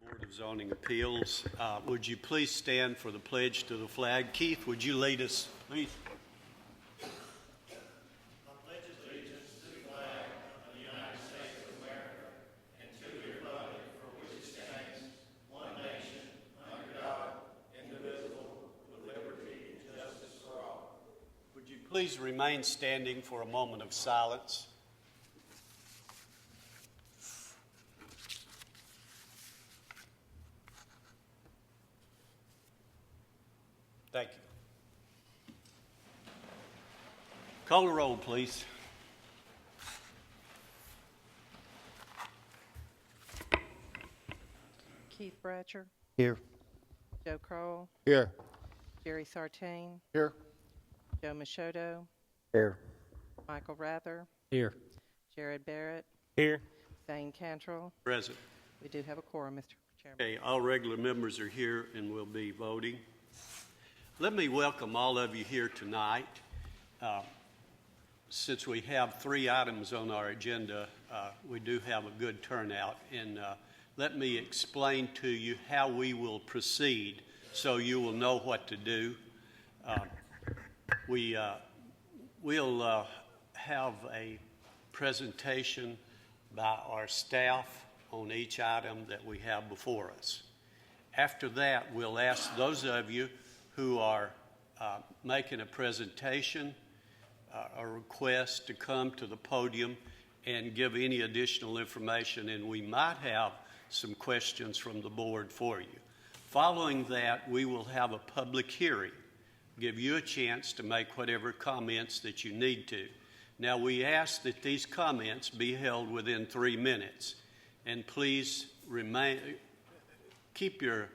Board of Zoning Appeals. Would you please stand for the pledge to the flag? Keith, would you lead us, please? Would you please remain standing for a moment of silence? Thank you. Call the roll, please. Keith Bratcher, Here. Joe Kroll, Here. Jerry Sartain, Here. Joe Machoto, Here. Michael Rather, Here. Jared Barrett, Here. Zane Cantrell. Present. We do have a quorum, Mr. Chairman. Okay, all regular members are here and will be voting. Let me welcome all of you here tonight. Since we have 3 items on our agenda, we do have a good turnout. And let me explain to you how we will proceed so you will know what to do. We'll have a presentation by our staff on each item that we have before us. After that, we'll ask those of you who are making a presentation, a request to come to the podium and give any additional information, and we might have some questions from the board for you. Following that, we will have a public hearing, give you a chance to make whatever comments that you need to. Now, we ask that these comments be held within 3 minutes, and please keep your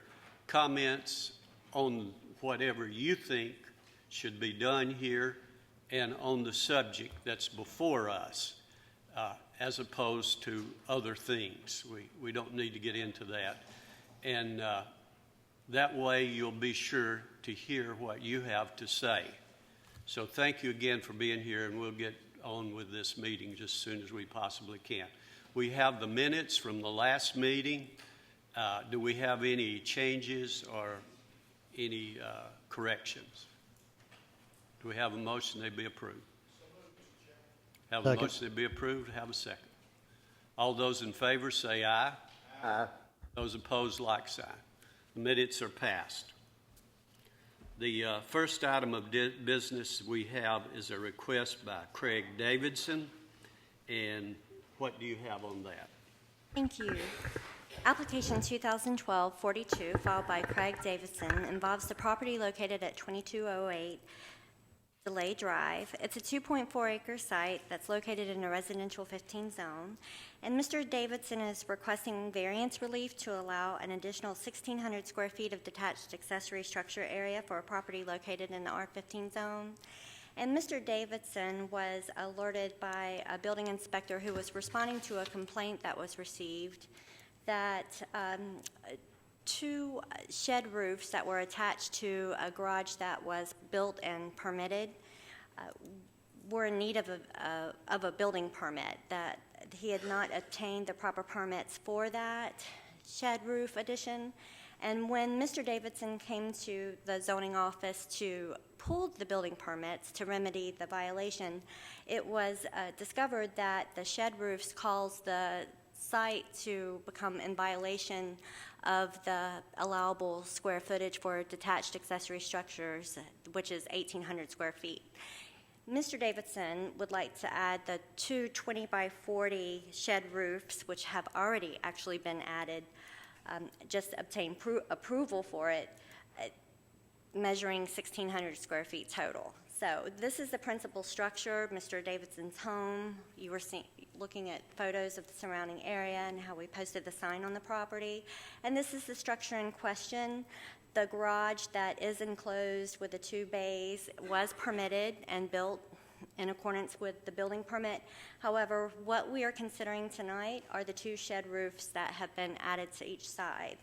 comments on whatever you think should be done here and on the subject that's before us, as opposed to other things. We don't need to get into that. And that way you'll be sure to hear what you have to say. So thank you again for being here, and we'll get on with this meeting just as soon as we possibly can. We have the minutes from the last meeting. Do we have any changes or any corrections? Do we have a motion they be approved? Have a motion they be approved. Have a second. All those in favor say aye. Aye. Those opposed, like sign. The minutes are passed. The first item of business we have is a request by Craig Davidson. And what do you have on that? Thank you. Application 2012-42 filed by Craig Davidson involves the property located at 2208 Delay Drive. It's a 2.4-acre site that's located in a residential 15 zone, and Mr. Davidson is requesting variance relief to allow an additional 1,600 square feet of detached accessory structure area for a property located in the R15 zone. And Mr. Davidson was alerted by a building inspector who was responding to a complaint that was received that 2 shed roofs that were attached to a garage that was built and permitted were in need of a building permit, that he had not obtained the proper permits for that shed roof addition. And when Mr. Davidson came to the zoning office to pull the building permits to remedy the violation, it was discovered that the shed roofs caused the site to become in violation of the allowable square footage for detached accessory structures, which is 1,800 square feet. Mr. Davidson would like to add the 2 20-by-40 shed roofs, which have already actually been added, just obtain approval for it, measuring 1,600 square feet total. So this is the principal structure, Mr. Davidson's home. You were looking at photos of the surrounding area and how we posted the sign on the property. And this is the structure in question. The garage that is enclosed with the 2 bays was permitted and built in accordance with the building permit. However, what we are considering tonight are the 2 shed roofs that have been added to each side.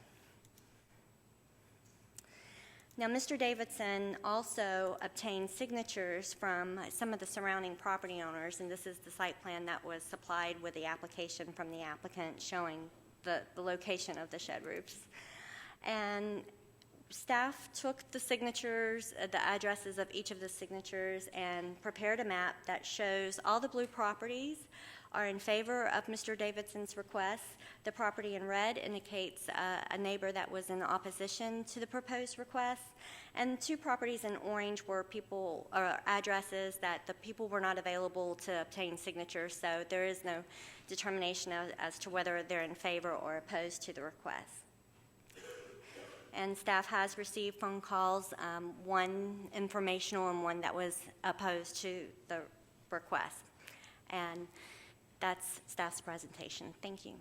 Now, Mr. Davidson also obtained signatures from some of the surrounding property owners, and this is the site plan that was supplied with the application from the applicant showing the location of the shed roofs. And staff took the signatures, the addresses of each of the signatures, and prepared a map that shows all the blue properties are in favor of Mr. Davidson's request. The property in red indicates a neighbor that was in opposition to the proposed request. And two properties in orange were addresses that the people were not available to obtain signatures, so there is no determination as to whether they're in favor or opposed to the request. And staff has received phone calls, one informational and one that was opposed to the request. And that's staff's presentation. Thank you.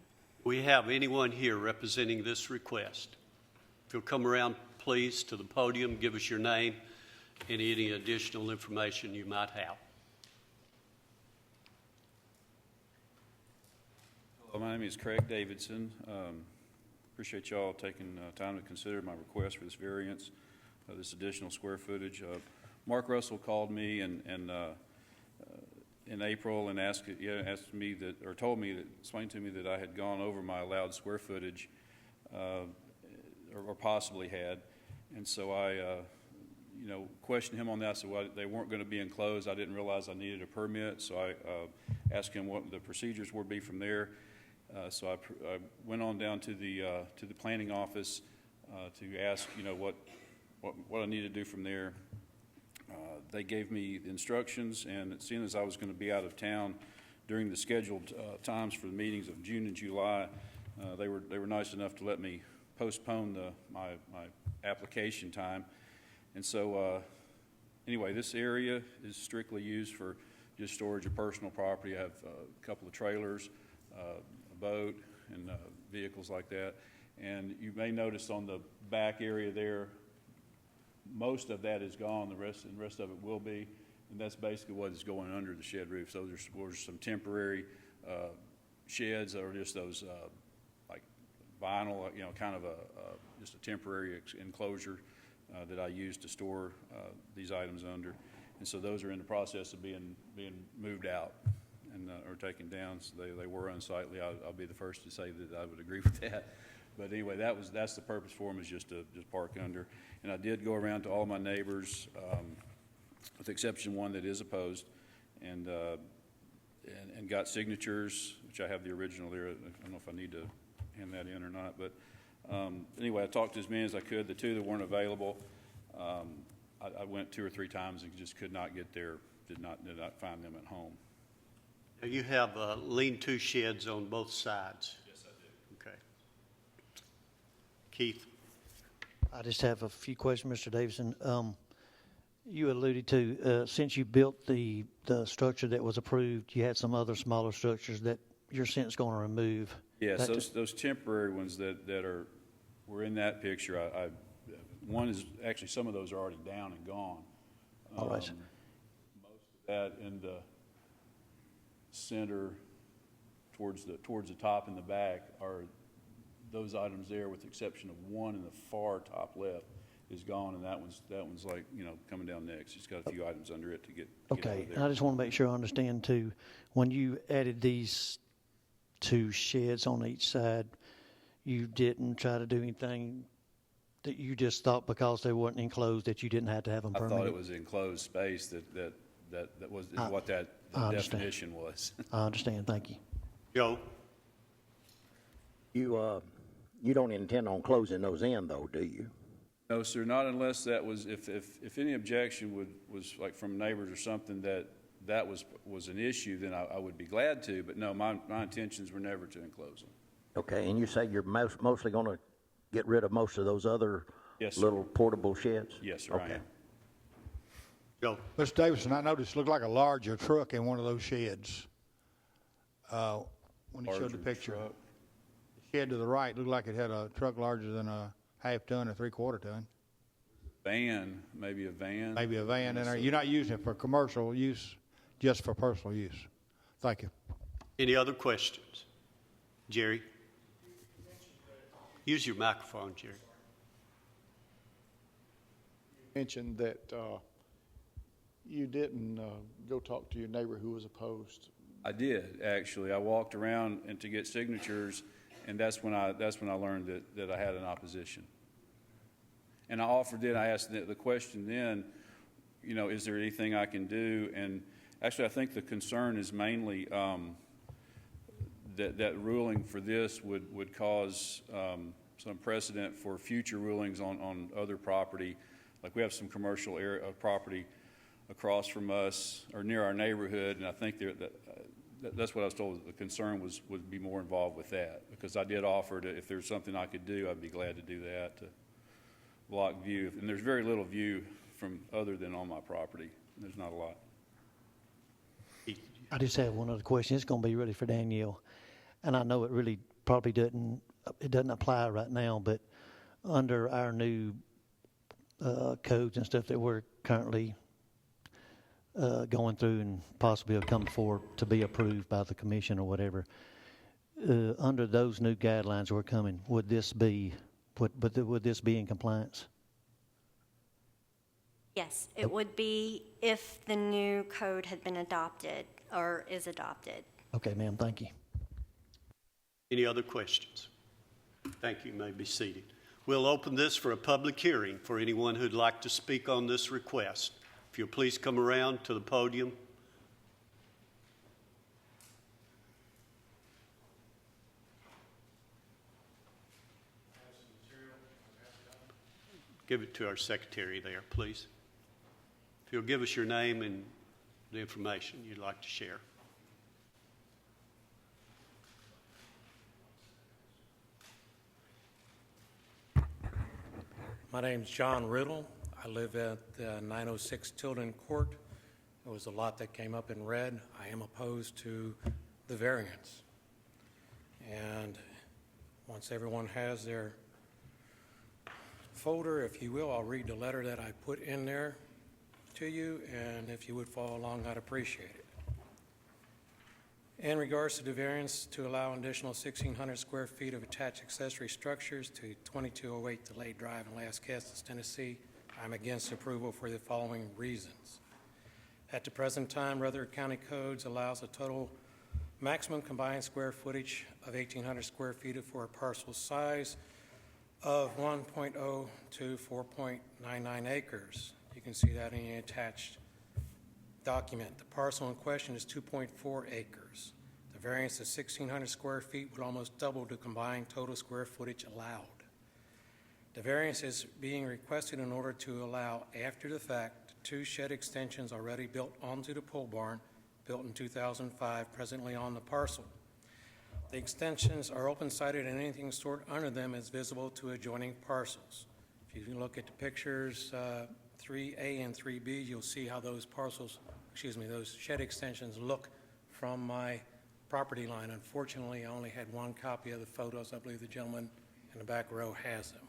We have anyone here representing this request? If you'll come around, please, to the podium, give us your name and any additional information you might have. Hello, my name is Craig Davidson. Appreciate y'all taking time to consider my request for this variance, this additional square footage. Mark Russell called me in April and explained to me that I had gone over my allowed square footage, or possibly had, and so I, questioned him on that. So they weren't going to be enclosed. I didn't realize I needed a permit, so I asked him what the procedures would be from there. So I went on down to the planning office to ask, what I need to do from there. They gave me the instructions, and seeing as I was going to be out of town during the scheduled times for the meetings of June and July, they were nice enough to let me postpone my application time. And so, anyway, this area is strictly used for just storage of personal property. I have a couple of trailers, a boat, and vehicles like that. And you may notice on the back area there, most of that is gone. The rest of it will be, and that's basically what is going under the shed roof. So there's some temporary sheds, or just those like vinyl, kind of just a temporary enclosure that I use to store these items under. And so those are in the process of being moved out and or taken down. So they were unsightly. I'll be the first to say that I would agree with that. But anyway, that's the purpose for them, is just to park under. And I did go around to all my neighbors, with the exception of one that is opposed, and got signatures, which I have the original there. I don't know if I need to hand that in or not. But anyway, I talked to as many as I could. The two that weren't available, I went 2 or 3 times and just could not get there. Did not find them at home. Now, you have lean-to sheds on both sides. Yes, I do. Okay. Keith? I just have a few questions, Mr. Davidson. You alluded to, since you built the structure that was approved, you had some other smaller structures that you're since going to remove. Yes, those temporary ones that were in that picture. One is actually, some of those are already down and gone. All right. Most of that in the center, towards the top and the back, are those items there, with the exception of one in the far top left is gone, and that one's like, coming down next. It's got a few items under it to get Okay, out of and there. I just want to make sure I understand too, when you added these 2 sheds on each side, you didn't try to do anything that you just thought because they weren't enclosed that you didn't have to have them I permitted? thought it was enclosed space that was what that I understand. definition was. I understand, thank you. Joe? You don't intend on closing those in, though, do you? No, sir, not unless that was, if any objection was like from neighbors or something that was an issue, then I would be glad to. But no, my intentions were never to enclose them. Okay, and you say you're mostly going to get rid of most of those other Yes, sir. little portable sheds? Yes, sir, I Okay. am. Joe? Mr. Davidson, I noticed it looked like a larger truck in one of those sheds. When you showed the Larger picture. truck. The shed to the right looked like it had a truck larger than a half-ton or three-quarter ton. Van, maybe a van. Maybe a van in there. You're not using it for commercial use, just for personal use. Thank you. Any other questions? Jerry? Use your microphone, Jerry. Mentioned that you didn't go talk to your neighbor who was opposed. I did, actually. I walked around and to get signatures, And that's when I learned that I had an opposition. And I asked the question then, you know, is there anything I can do? And actually, I think the concern is mainly that ruling for this would cause some precedent for future rulings on other property. Like we have some commercial property across from us or near our neighborhood, and I think that's what I was told. The concern would be more involved with that, because I did offer to, if there's something I could do, I'd be glad to do that, to block view. And there's very little view from other than on my property. There's not a lot. I just have one other question. It's going to be really for Danielle, and I know it really probably doesn't apply right now, but under our new codes and stuff that we're currently going through and possibly will come forward to be approved by the commission or whatever, under those new guidelines we're coming, would this be in compliance? Yes, it would be if the new code had been adopted or is adopted. Okay, ma'am, thank you. Any other questions? Thank you. You may be seated. We'll open this for a public hearing for anyone who'd like to speak on this request. If you'll please come around to the podium. Give it to our secretary there, please. If you'll give us your name and the information you'd like to share. My name's John Riddle. I live at 906 Tilden Court. There was a lot that came up in red. I am opposed to the variance. And once everyone has their folder, if you will, I'll read the letter that I put in there to you, and if you would follow along, I'd appreciate it. In regards to the variance to allow an additional 1,600 square feet of attached accessory structures to 2208 Delayed Drive in Las Casas, Tennessee, I'm against approval for the following reasons. At the present time, Rutherford County Codes allows a total maximum combined square footage of 1,800 square feet for a parcel size of 1.0 to 4.99 acres. You can see that in the attached document. The parcel in question is 2.4 acres. The variance of 1,600 square feet would almost double the combined total square footage allowed. The variance is being requested in order to allow, after the fact, 2 shed extensions already built onto the pole barn, built in 2005, presently on the parcel. The extensions are open-sided and anything stored under them is visible to adjoining parcels. If you look at the pictures 3A and 3B, you'll see how those those shed extensions look from my property line. Unfortunately, I only had one copy of the photos. I believe the gentleman in the back row has them.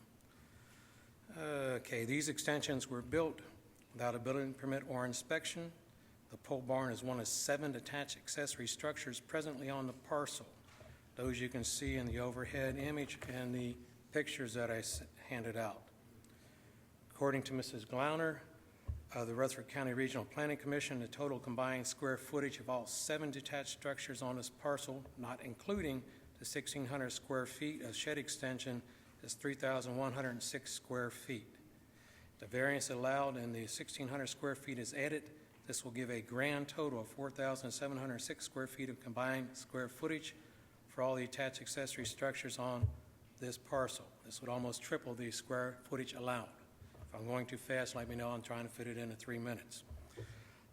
Okay, these extensions were built without a building permit or inspection. The pole barn is one of 7 detached accessory structures presently on the parcel. Those you can see in the overhead image and the pictures that I handed out. According to Mrs. Glauner, the Rutherford County Regional Planning Commission, the total combined square footage of all 7 detached structures on this parcel, not including the 1,600 square feet of shed extension, is 3,106 square feet. The variance allowed and the 1,600 square feet is added. This will give a grand total of 4,706 square feet of combined square footage for all the attached accessory structures on this parcel. This would almost triple the square footage allowed. If I'm going too fast, let me know. I'm trying to fit it into 3 minutes.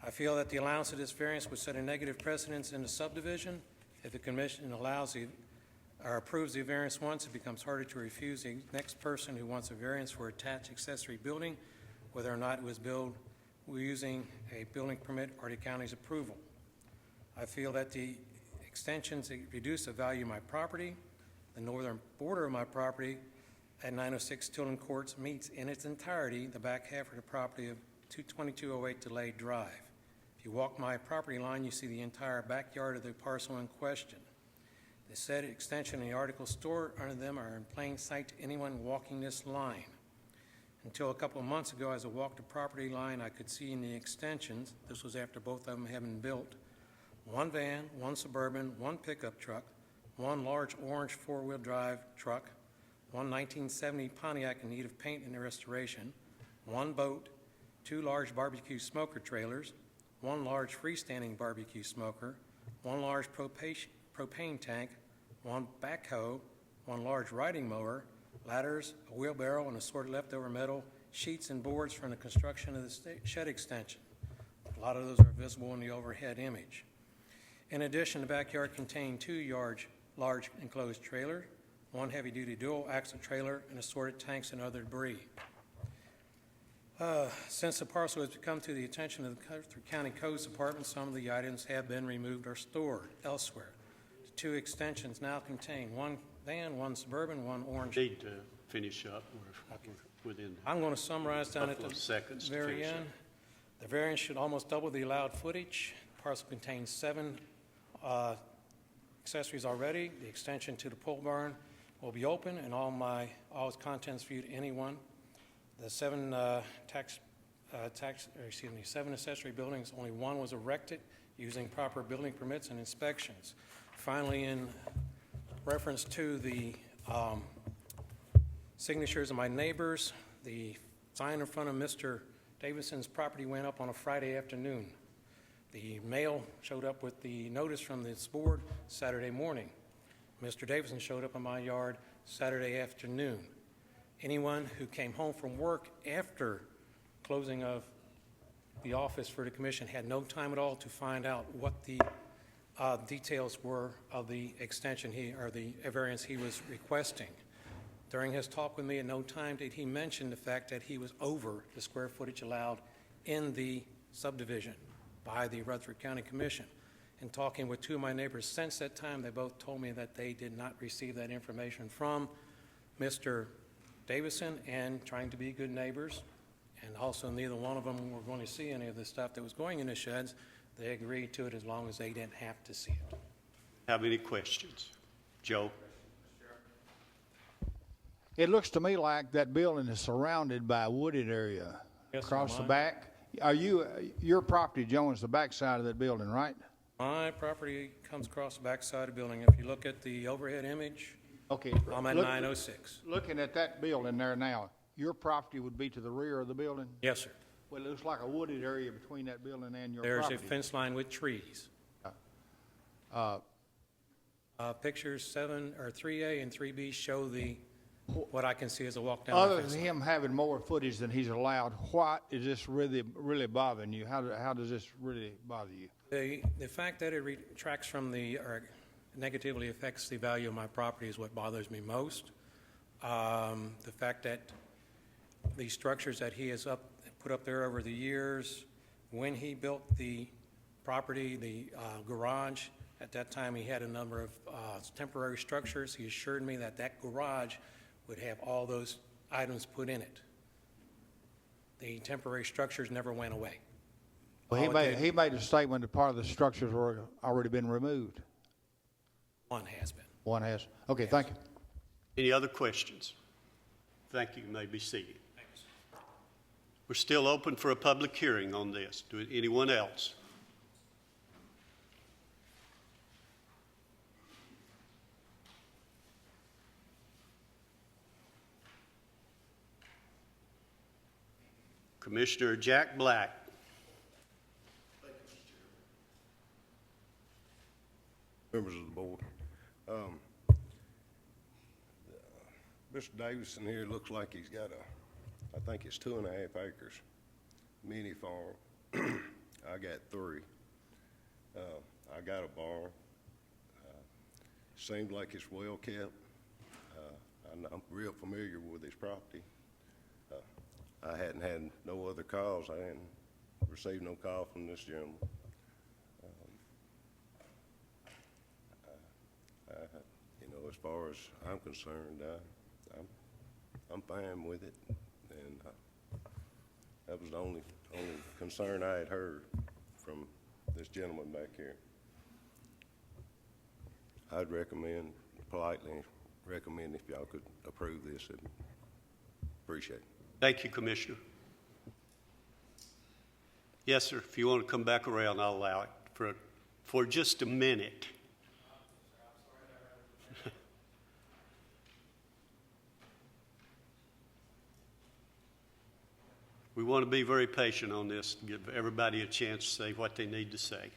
I feel that the allowance of this variance would set a negative precedence in the subdivision. If the commission allows or approves the variance once, it becomes harder to refuse the next person who wants a variance for attached accessory building, whether or not it was built using a building permit or the county's approval. I feel that the extensions reduce the value of my property. The northern border of my property at 906 Tilden Courts meets in its entirety the back half of the property of 2208 Delayed Drive. If you walk my property line, you see the entire backyard of the parcel in question. The said extension and the articles stored under them are in plain sight to anyone walking this line. Until a couple of months ago, as I walked the property line, I could see in the extensions, this was after both of them had been built, 1 van, 1 Suburban, 1 pickup truck, one large orange four-wheel drive truck, one 1970 Pontiac in need of paint and restoration, one boat, two large barbecue smoker trailers, one large freestanding barbecue smoker, one large propane tank, one backhoe, one large riding mower, ladders, a wheelbarrow, and assorted leftover metal, sheets and boards from the construction of the shed extension. A lot of those are visible in the overhead image. In addition, the backyard contained two large enclosed trailers, one heavy-duty dual-axle trailer, and assorted tanks and other debris. Since the parcel has come to the attention of the Guthrie County Codes Department, some of the items have been removed or stored elsewhere. The two extensions now contain one van, one Suburban, one orange. Need to finish up. We're within I'm going to summarize down at couple the of seconds to very finish end. up. The variance should almost double the allowed footage. The parcel contains 7 accessories already. The extension to the pole barn will be open and all its contents viewed to anyone. The 7 7 accessory buildings, only one was erected using proper building permits and inspections. Finally, in reference to the signatures of my neighbors, the sign in front of Mr. Davidson's property went up on a Friday afternoon. The mail showed up with the notice from this board Saturday morning. Mr. Davidson showed up in my yard Saturday afternoon. Anyone who came home from work after closing of the office for the commission had no time at all to find out what the details were of the extension the variance he was requesting. During his talk with me, at no time did he mention the fact that he was over the square footage allowed in the subdivision by the Rutherford County Commission. In talking with 2 of my neighbors since that time, they both told me that they did not receive that information from Mr. Davidson, and trying to be good neighbors, and also neither one of them were going to see any of the stuff that was going in the sheds. They agreed to it as long as they didn't have to see it. Have any questions? Joe? It looks to me like that building is surrounded by a wooded area Yes, across the mine. back. Your property joins the back side of that building, right? My property comes across the back side of the building. If you look at the overhead image, Okay. I'm at 906. Looking at that building there now, your property would be to the rear of the building? Yes, sir. Well, it looks like a wooded area between that building and your There's property. a fence line with trees. Pictures 3A and 3B show what I can see as a walk down the Other fence than line. him having more footage than he's allowed, what is this really bothering you? How does this really bother you? The fact that it retracts from or negatively affects the value of my property is what bothers me most. The fact that the structures that he has put up there over the years, when he built the property, the garage, at that time he had a number of temporary structures. He assured me that that garage would have all those items put in it. The temporary structures never went away. Well, he made a statement that part of the structures were already been removed. One has been. One has. Okay, thank you. Any other questions? Thank you. You may be seated. We're still open for a public hearing on this. Do anyone else? Commissioner Jack Black. Members of the board. Mr. Davidson here looks like he's got I think it's 2.5 acres, mini farm. I got 3. I got a barn. Seems like it's well kept. I'm real familiar with his property. I hadn't had no other calls. I hadn't received no call from this gentleman. As far as I'm concerned, I'm fine with it, and that was the only concern I had heard from this gentleman back here. I'd politely recommend if y'all could approve this, and appreciate it. Thank you, Commissioner. Yes, sir. If you want to come back around, I'll allow it for just a minute. We want to be very patient on this, to give everybody a chance to say what they need to say.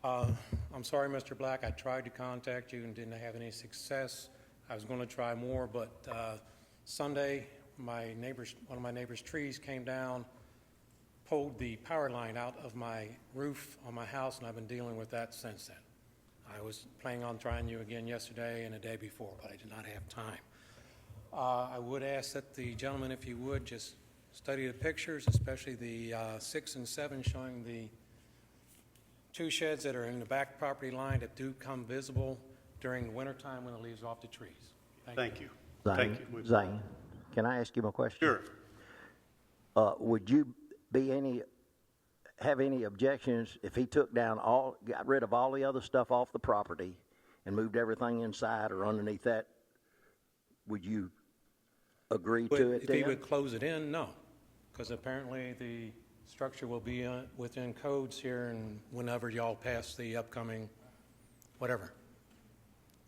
I'm sorry, Mr. Black, I tried to contact you and didn't have any success. I was going to try more, but Sunday, one of my neighbor's trees came down, pulled the power line out of my roof on my house, and I've been dealing with that since then. I was planning on trying you again yesterday and the day before, but I did not have time. I would ask that the gentleman, if you would, just study the pictures, especially the 6 and 7 showing the 2 sheds that are in the back property line that do come visible during the wintertime when the leaves are off the trees. Thank you. Zane, Thank you. Zane, can I ask you a question? Sure. Would you have any objections if he got rid of all the other stuff off the property and moved everything inside or underneath that? Would you agree to it If then? he would close it in, no, because apparently the structure will be within codes here and whenever y'all pass the upcoming whatever.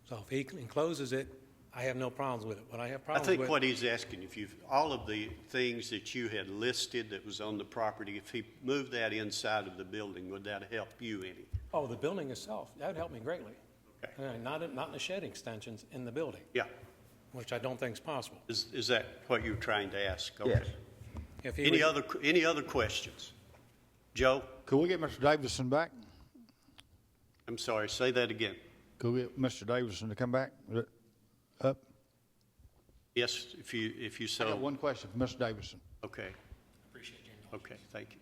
So if he encloses it, I have no problems with it. What I have I problems think with... what he's asking, all of the things that you had listed that was on the property, if he moved that inside of the building, would that help you any? Oh, the building itself, that would help me greatly. Okay. Not in the shed extensions, in the building, Yeah. which I don't think is possible. Is that what you're trying to ask? Okay. Yes. If he Any would- other questions? Joe? Could we get Mr. Davidson back? I'm sorry, say that again. Could we get Mr. Davidson to come back? Up? Yes, if you I got so. one question for Mr. Davidson. Okay, Appreciate you. okay, thank you.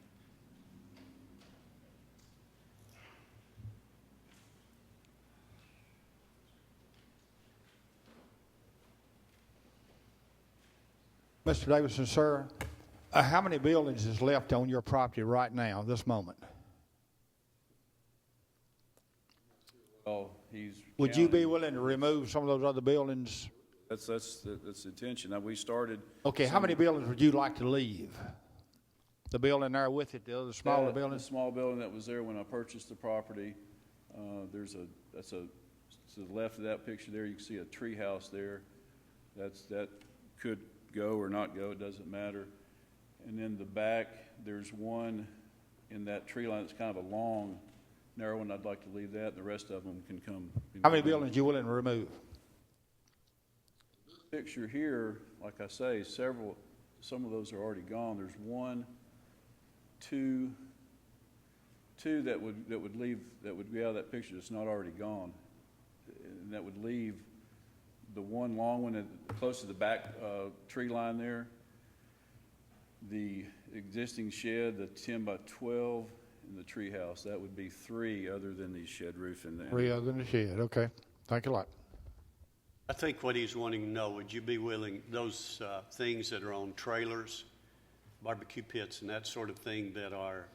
Mr. Davidson, sir, how many buildings is left on your property right now, this moment? Well, he's. Would you be counting. willing to remove some of those other buildings? That's the intention. Now, we started. Okay, how many buildings would you like to leave? The building there with it, the other smaller The building? small building that was there when I purchased the property, to the left of that picture there, you can see a tree house there. That could go or not go, it doesn't matter. And then the back, there's one in that tree line that's kind of a long, narrow one. I'd like to leave that. The rest of them can come. How many buildings you willing to remove? Picture here, like I say, some of those are already gone. There's one, two that would be out of that picture that's not already gone. And that would leave the one long one close to the back tree line there. The existing shed, the 10 by 12, and the tree house. That would be 3 other than the shed roof in there. 3 other than the shed, okay. Thank you a lot. I think what he's wanting to know, would you be willing, those things that are on trailers, barbecue pits and that sort of thing that are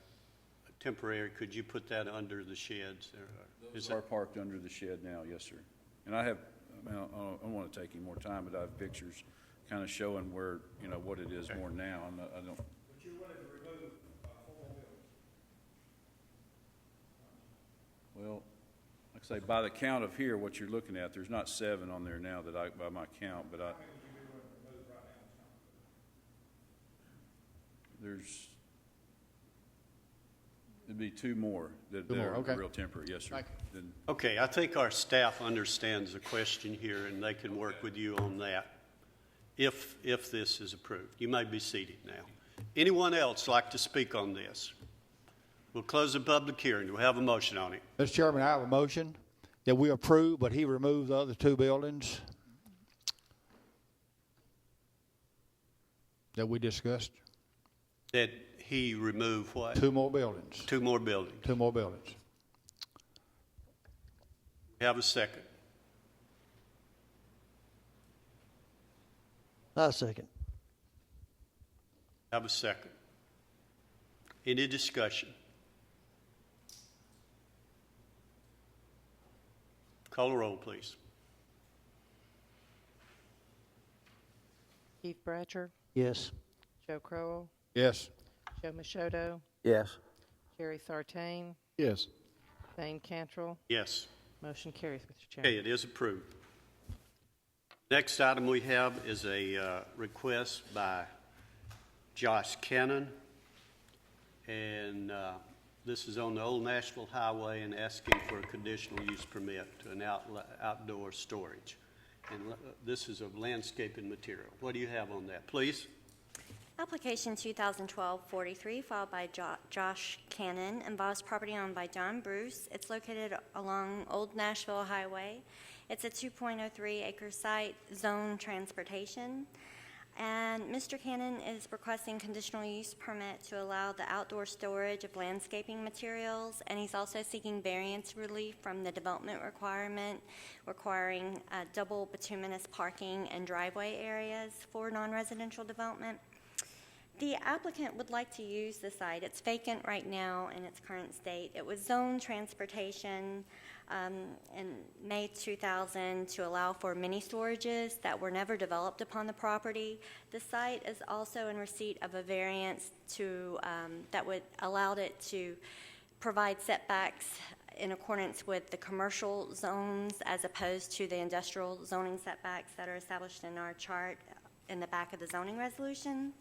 temporary, could you put that under the sheds? Those are parked under the shed now, yes, sir. And I don't want to take any more time, but I have pictures kind of showing where, what it is more now. I don't. But you're willing to remove 4 buildings? Well, like I say, by the count of here, what you're looking at, there's not 7 on there now by my count, but it'd be 2 more that Two more, are okay. real temporary, yes, sir. Thank you. Then- Okay, I think our staff understands the question here, and they can work with you on that if this is approved. You may be seated now. Anyone else like to speak on this? We'll close the public hearing. Do we have a motion on it? Mr. Chairman, I have a motion that we approve, but he remove the other 2 buildings that we discussed. That he remove what? 2 more buildings. 2 more buildings. 2 more buildings. Have a second. I second. Have a second. Any discussion? Call the roll, please. Keith Bratcher, Yes. Joe Crowell, Yes. Joe Machoto, Yes. Jerry Sartain, Yes. Zane Cantrell. Yes. Motion carries, Mr. Chairman. Okay, it is approved. Next item we have is a request by Josh Cannon, and this is on the Old Nashville Highway and asking for a conditional use permit to an outdoor storage. And this is of landscaping material. What do you have on that, please? Application 2012-43, filed by Josh Cannon, involves property owned by John Bruce. It's located along Old Nashville Highway. It's a 2.03 acre site, zone transportation. And Mr. Cannon is requesting conditional use permit to allow the outdoor storage of landscaping materials, and he's also seeking variance relief from the development requirement requiring double bituminous parking and driveway areas for non-residential development. The applicant would like to use the site. It's vacant right now in its current state. It was zoned transportation in May 2000 to allow for mini storages that were never developed upon the property. The site is also in receipt of a variance to that would allow it to provide setbacks in accordance with the commercial zones as opposed to the industrial zoning setbacks that are established in our chart in the back of the zoning resolution.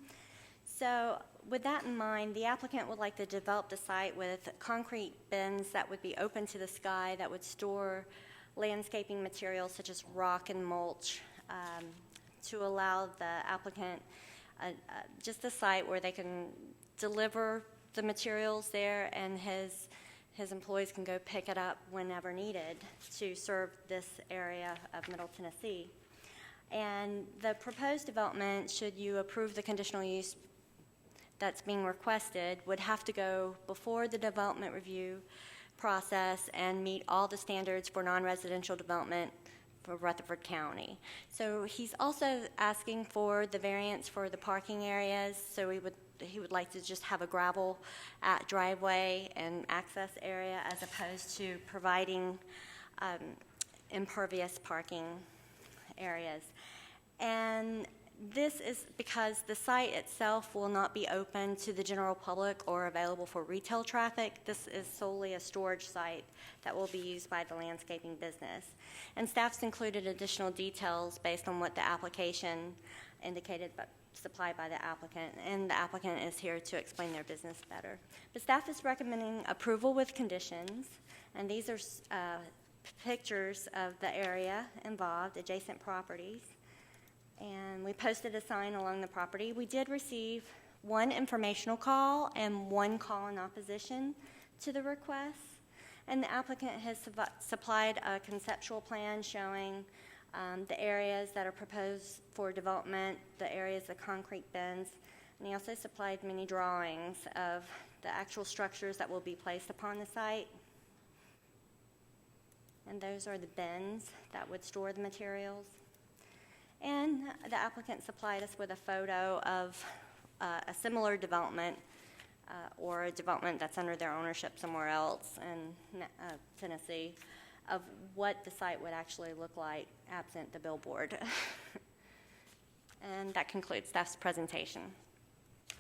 So with that in mind, the applicant would like to develop the site with concrete bins that would be open to the sky that would store landscaping materials such as rock and mulch to allow the applicant just a site where they can deliver the materials there and his employees can go pick it up whenever needed to serve this area of Middle Tennessee. And the proposed development, should you approve the conditional use that's being requested, would have to go before the development review process and meet all the standards for non-residential development for Rutherford County. So he's also asking for the variance for the parking areas, so he would like to just have a gravel driveway and access area as opposed to providing impervious parking areas. And this is because the site itself will not be open to the general public or available for retail traffic. This is solely a storage site that will be used by the landscaping business. And staff's included additional details based on what the application indicated but supplied by the applicant, and the applicant is here to explain their business better. But staff is recommending approval with conditions, and these are pictures of the area involved, adjacent properties. And we posted a sign along the property. We did receive one informational call and one call in opposition to the request. And the applicant has supplied a conceptual plan showing the areas that are proposed for development, the areas of concrete bins, and he also supplied many drawings of the actual structures that will be placed upon the site. And those are the bins that would store the materials. And the applicant supplied us with a photo of a similar development or a development that's under their ownership somewhere else in Tennessee of what the site would actually look like absent the billboard. And that concludes staff's presentation.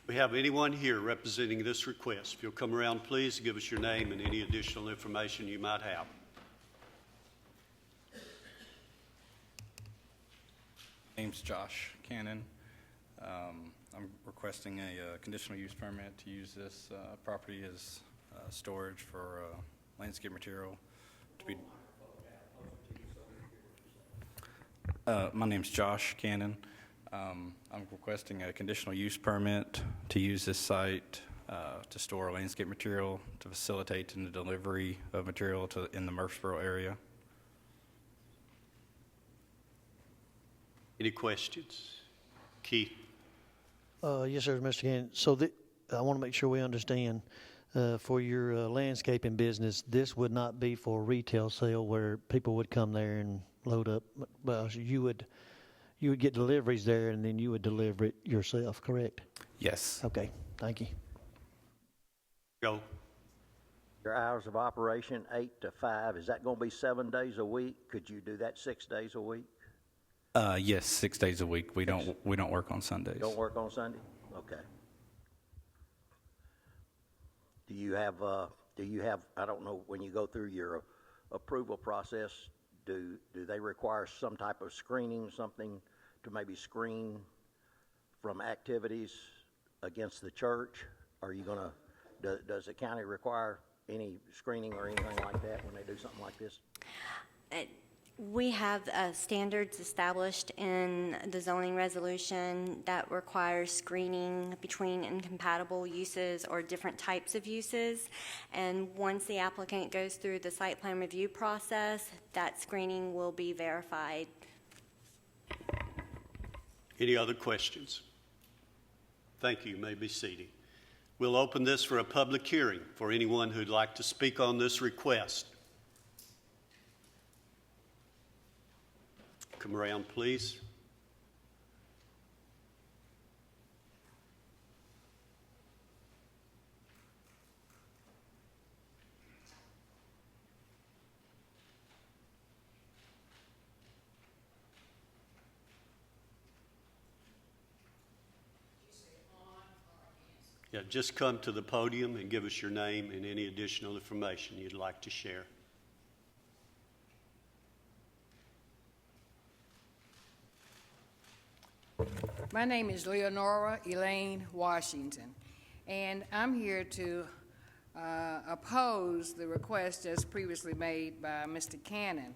We have anyone here representing this request? If you'll come around, please give us your name and any additional information you might have. Name's Josh Cannon. I'm requesting a conditional use permit to use this property as storage for landscape material to be. My name's Josh Cannon. I'm requesting a conditional use permit to use this site to store landscape material to facilitate in the delivery of material in the Murfreesboro area. Any questions? Keith? Yes, sir, Mr. Cannon. So I want to make sure we understand, for your landscaping business, this would not be for retail sale where people would come there and load up. Well, you would get deliveries there and then you would deliver it yourself, correct? Yes. Okay, thank you. Go. Your hours of operation, 8 to 5, is that going to be 7 days a week? Could you do that 6 days a week? Yes, 6 days a week. We don't work on Sundays. Don't work on Sunday? Okay. Do you have, I don't know, when you go through your approval process, do they require some type of screening, something to maybe screen from activities against the church? Are you gonna, does the county require any screening or anything like that when they do something like this? We have standards established in the zoning resolution that requires screening between incompatible uses or different types of uses. And once the applicant goes through the site plan review process, that screening will be verified. Any other questions? Thank you. You may be seated. We'll open this for a public hearing for anyone who'd like to speak on this request. Come around, please. Yeah, just come to the podium and give us your name and any additional information you'd like to share. My name is Leonora Elaine Washington, and I'm here to oppose the request as previously made by Mr. Cannon.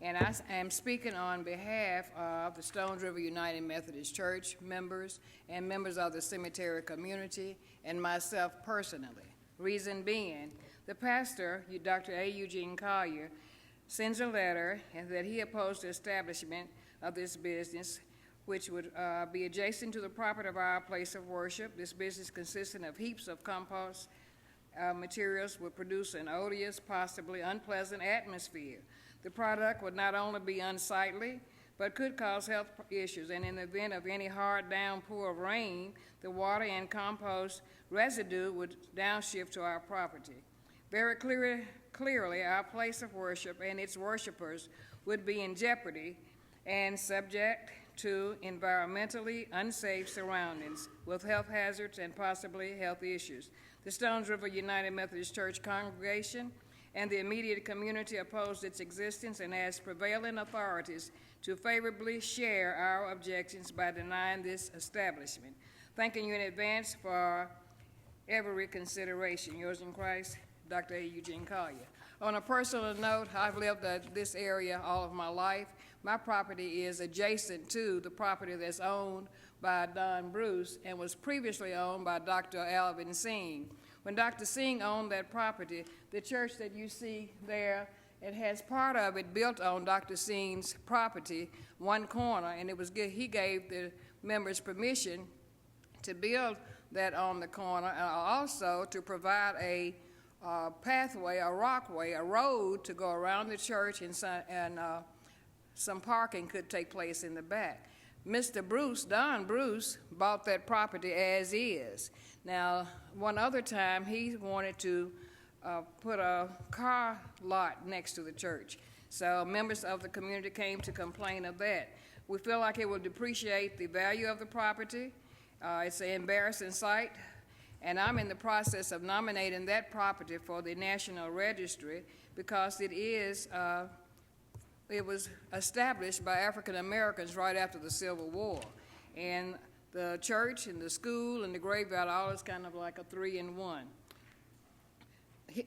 And I am speaking on behalf of the Stones River United Methodist Church members and members of the cemetery community and myself personally. Reason being, the pastor, Dr. A. Eugene Collier, sends a letter and that he opposed the establishment of this business, which would be adjacent to the property of our place of worship. This business, consisting of heaps of compost materials, would produce an odious, possibly unpleasant atmosphere. The product would not only be unsightly, but could cause health issues, and in the event of any hard downpour of rain, the water and compost residue would downshift to our property. Very clearly, our place of worship and its worshipers would be in jeopardy and subject to environmentally unsafe surroundings with health hazards and possibly health issues. The Stones River United Methodist Church congregation and the immediate community opposed its existence and asked prevailing authorities to favorably share our objections by denying this establishment. Thanking you in advance for every consideration. Yours in Christ, Dr. A. Eugene Collier. On a personal note, I've lived in this area all of my life. My property is adjacent to the property that's owned by Don Bruce and was previously owned by Dr. Alvin Singh. When Dr. Singh owned that property, the church that you see there, it has part of it built on Dr. Singh's property, one corner, and he gave the members permission to build that on the corner, and also to provide a pathway, a rockway, a road to go around the church, and some parking could take place in the back. Mr. Bruce, Don Bruce, bought that property as is. Now, one other time, he wanted to put a car lot next to the church. So members of the community came to complain of that. We feel like it will depreciate the value of the property. It's an embarrassing sight. And I'm in the process of nominating that property for the National Registry because it was established by African Americans right after the Civil War. And the church and the school and the graveyard, all is kind of like a 3-in-1.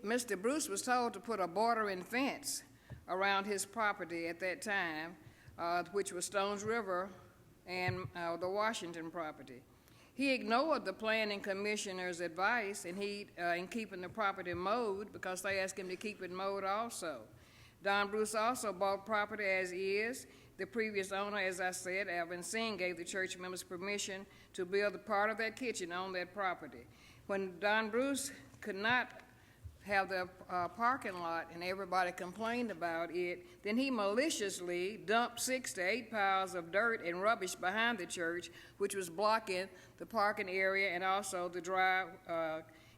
Mr. Bruce was told to put a bordering fence around his property at that time, which was Stones River and the Washington property. He ignored the planning commissioner's advice in keeping the property mowed because they asked him to keep it mowed also. Don Bruce also bought property as is. The previous owner, as I said, Alvin Singh, gave the church members permission to build a part of their kitchen on that property. When Don Bruce could not have the parking lot and everybody complained about it, then he maliciously dumped 6 to 8 piles of dirt and rubbish behind the church, which was blocking the parking area and also the drive,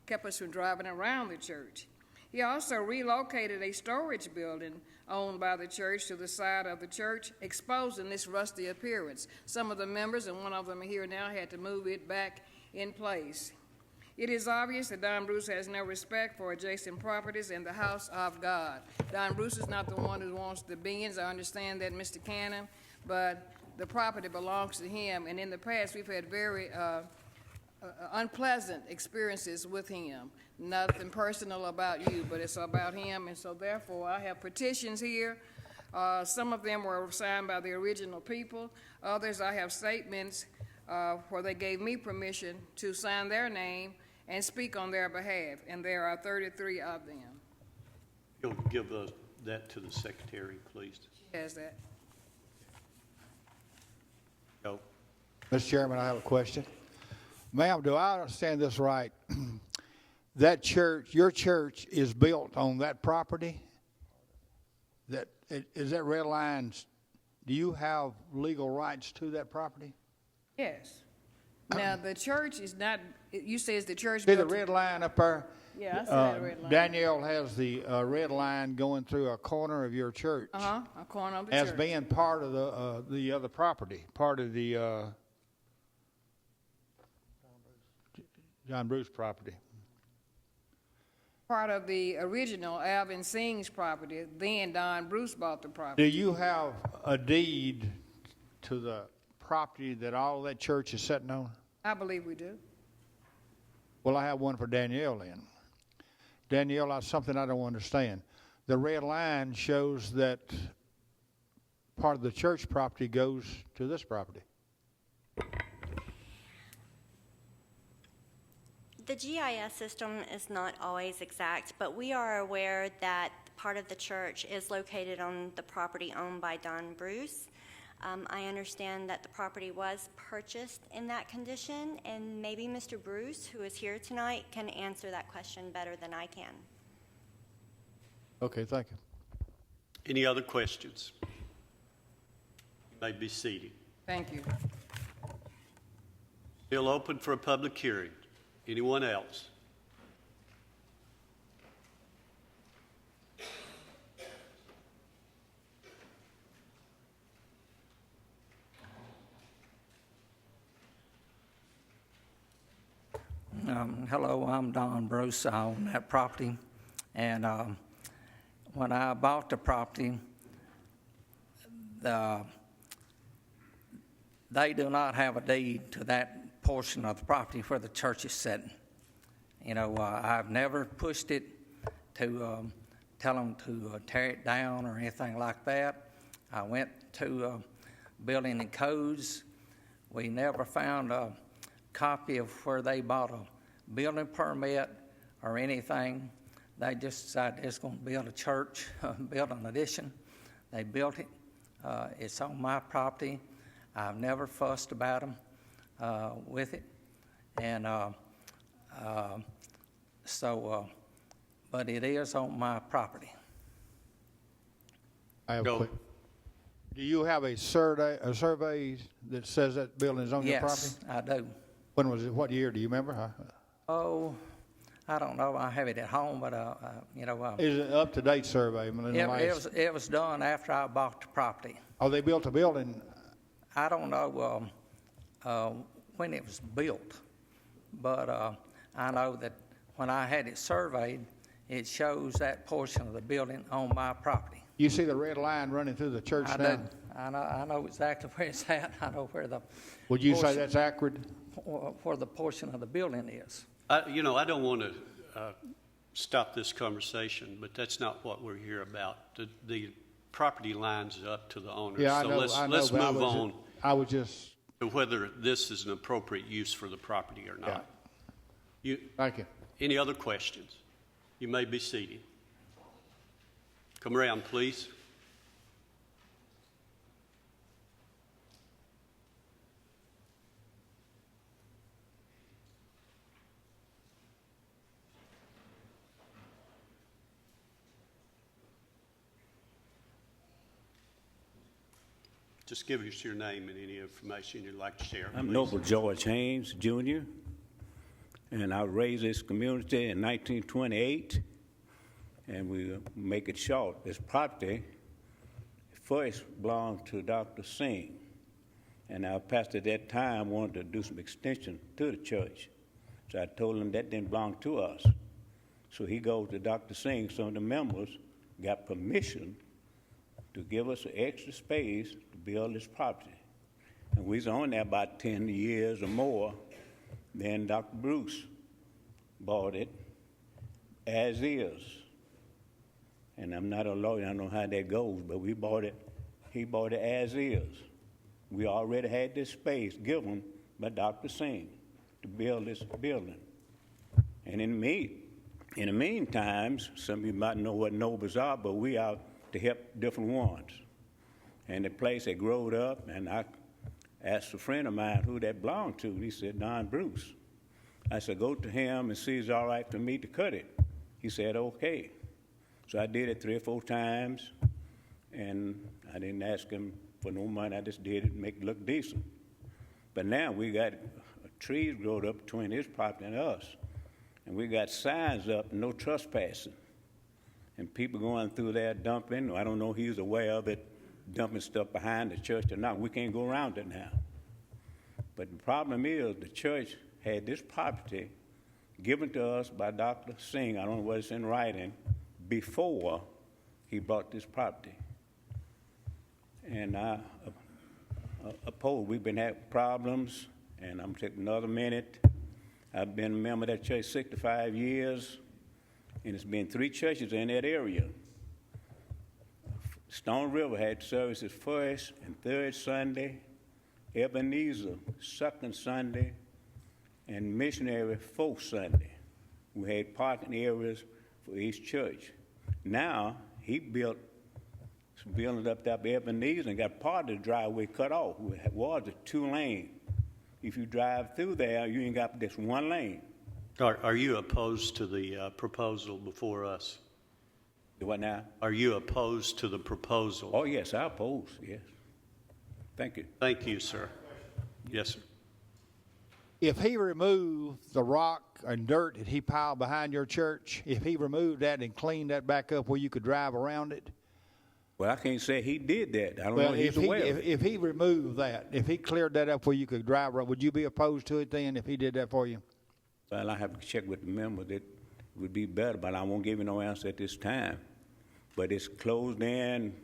kept us from driving around the church. He also relocated a storage building owned by the church to the side of the church, exposing this rusty appearance. Some of the members, and one of them here now, had to move it back in place. It is obvious that Don Bruce has no respect for adjacent properties and the house of God. Don Bruce is not the one who wants the beans. I understand that, Mr. Cannon, but the property belongs to him. And in the past, we've had very unpleasant experiences with him. Nothing personal about you, but it's about him, and so therefore I have petitions here. Some of them were signed by the original people. Others, I have statements where they gave me permission to sign their name and speak on their behalf, and there are 33 of them. You'll give that to the secretary, please. She has that. Go. Mr. Chairman, I have a question. Ma'am, do I understand this right? That church, your church, is built on that property? Is that red line, do you have legal rights to that property? Yes. Now, the church is not, you say is the church See the built? red line up there? Yeah, I see that red line. Danielle has the red line going through a corner of your church. A corner of the As church. being part of the other property, part of the John Bruce property. Part of the original Alvin Singh's property, then Don Bruce bought the property. Do you have a deed to the property that all that church is sitting on? I believe we do. Well, I have one for Danielle then. Danielle, that's something I don't understand. The red line shows that part of the church property goes to this property. The GIS system is not always exact, but we are aware that part of the church is located on the property owned by Don Bruce. I understand that the property was purchased in that condition, and maybe Mr. Bruce, who is here tonight, can answer that question better than I can. Okay, thank you. Any other questions? You may be seated. Thank you. Still open for a public hearing. Anyone else? Hello, I'm Don Bruce. I own that property. And when I bought the property, they do not have a deed to that portion of the property where the church is sitting. You know, I've never pushed it to tell them to tear it down or anything like that. I went to Building and Codes. We never found a copy of where they bought a building permit or anything. They just decided they're going to build a church, build an addition. They built it. It's on my property. I've never fussed about them with it. And but it is on my property. I have Go. a quick. Do you have a survey that says that building is on your property? Yes, I do. When was it? What year? Do you remember? Oh, I don't know. I have it at home, but you know. Is it an up-to-date survey? It was done after I bought the property. Oh, they built a building. I don't know when it was built, but I know that when I had it surveyed, it shows that portion of the building on my property. You see the red line running through the church now? I know exactly where it's at. I know where the. Would you say that's accurate? Where the portion of the building is. I don't want to stop this conversation, but that's not what we're here about. The property lines up to the owner. Yeah, I so know. let's but move on I was just. to whether this is an appropriate use for the property or not. Yeah. Thank you. Any other questions? You may be seated. Come around, please. Just give us your name and any information you'd like to share. I'm please. Noble George Haynes, Jr., and I was raised in this community in 1928, and we make it short. This property first belonged to Dr. Singh, and our pastor at that time wanted to do some extension to the church. So I told him that didn't belong to us. So he goes to Dr. Singh. Some of the members got permission to give us an extra space to build this property. And we was on there about 10 years or more Then Dr. Bruce bought it as is. And I'm not a lawyer, I don't know how that goes, but he bought it as is. We already had this space given by Dr. Singh to build this building. And in the meantime, some of you might know what Nobles are, but we out to help different ones. And the place had growed up, and I asked a friend of mine who that belonged to, and he said, Don Bruce. I said, go to him and see if it's all right for me to cut it. He said, okay. So I did it 3 or 4 times, and I didn't ask him for no money. I just did it to make it look decent. But now we got trees growing up between his property and us, and we got signs up, no trespassing. And people going through there dumping, I don't know if he's aware of it, dumping stuff behind the church or not. We can't go around it now. But the problem is the church had this property given to us by Dr. Singh, I don't know what it's in writing, before he bought this property. And I oppose. We've been having problems, and I'm taking another minute. I've been a member of that church 65 years, and it's been 3 churches in that area. Stone River had services first and third Sunday, Ebenezer second Sunday, and Missionary fourth Sunday. We had parking areas for each church. Now, he built some buildings up there by Ebenezer and got part of the driveway cut off. It was a 2-lane. If you drive through there, you ain't got this 1 lane. Are you opposed to the proposal before us? What now? Are you opposed to the proposal? Oh, yes, I oppose, yes. Thank you. Thank you, sir. Yes, sir. If he removed the rock and dirt that he piled behind your church, if he removed that and cleaned that back up where you could drive around it? Well, I can't say he did that. I don't know if he's aware of it. If he removed that, if he cleared that up where you could drive around, would you be opposed to it then if he did that for you? Well, I have to check with the member that would be better, but I won't give you no answer at this time. But it's closed in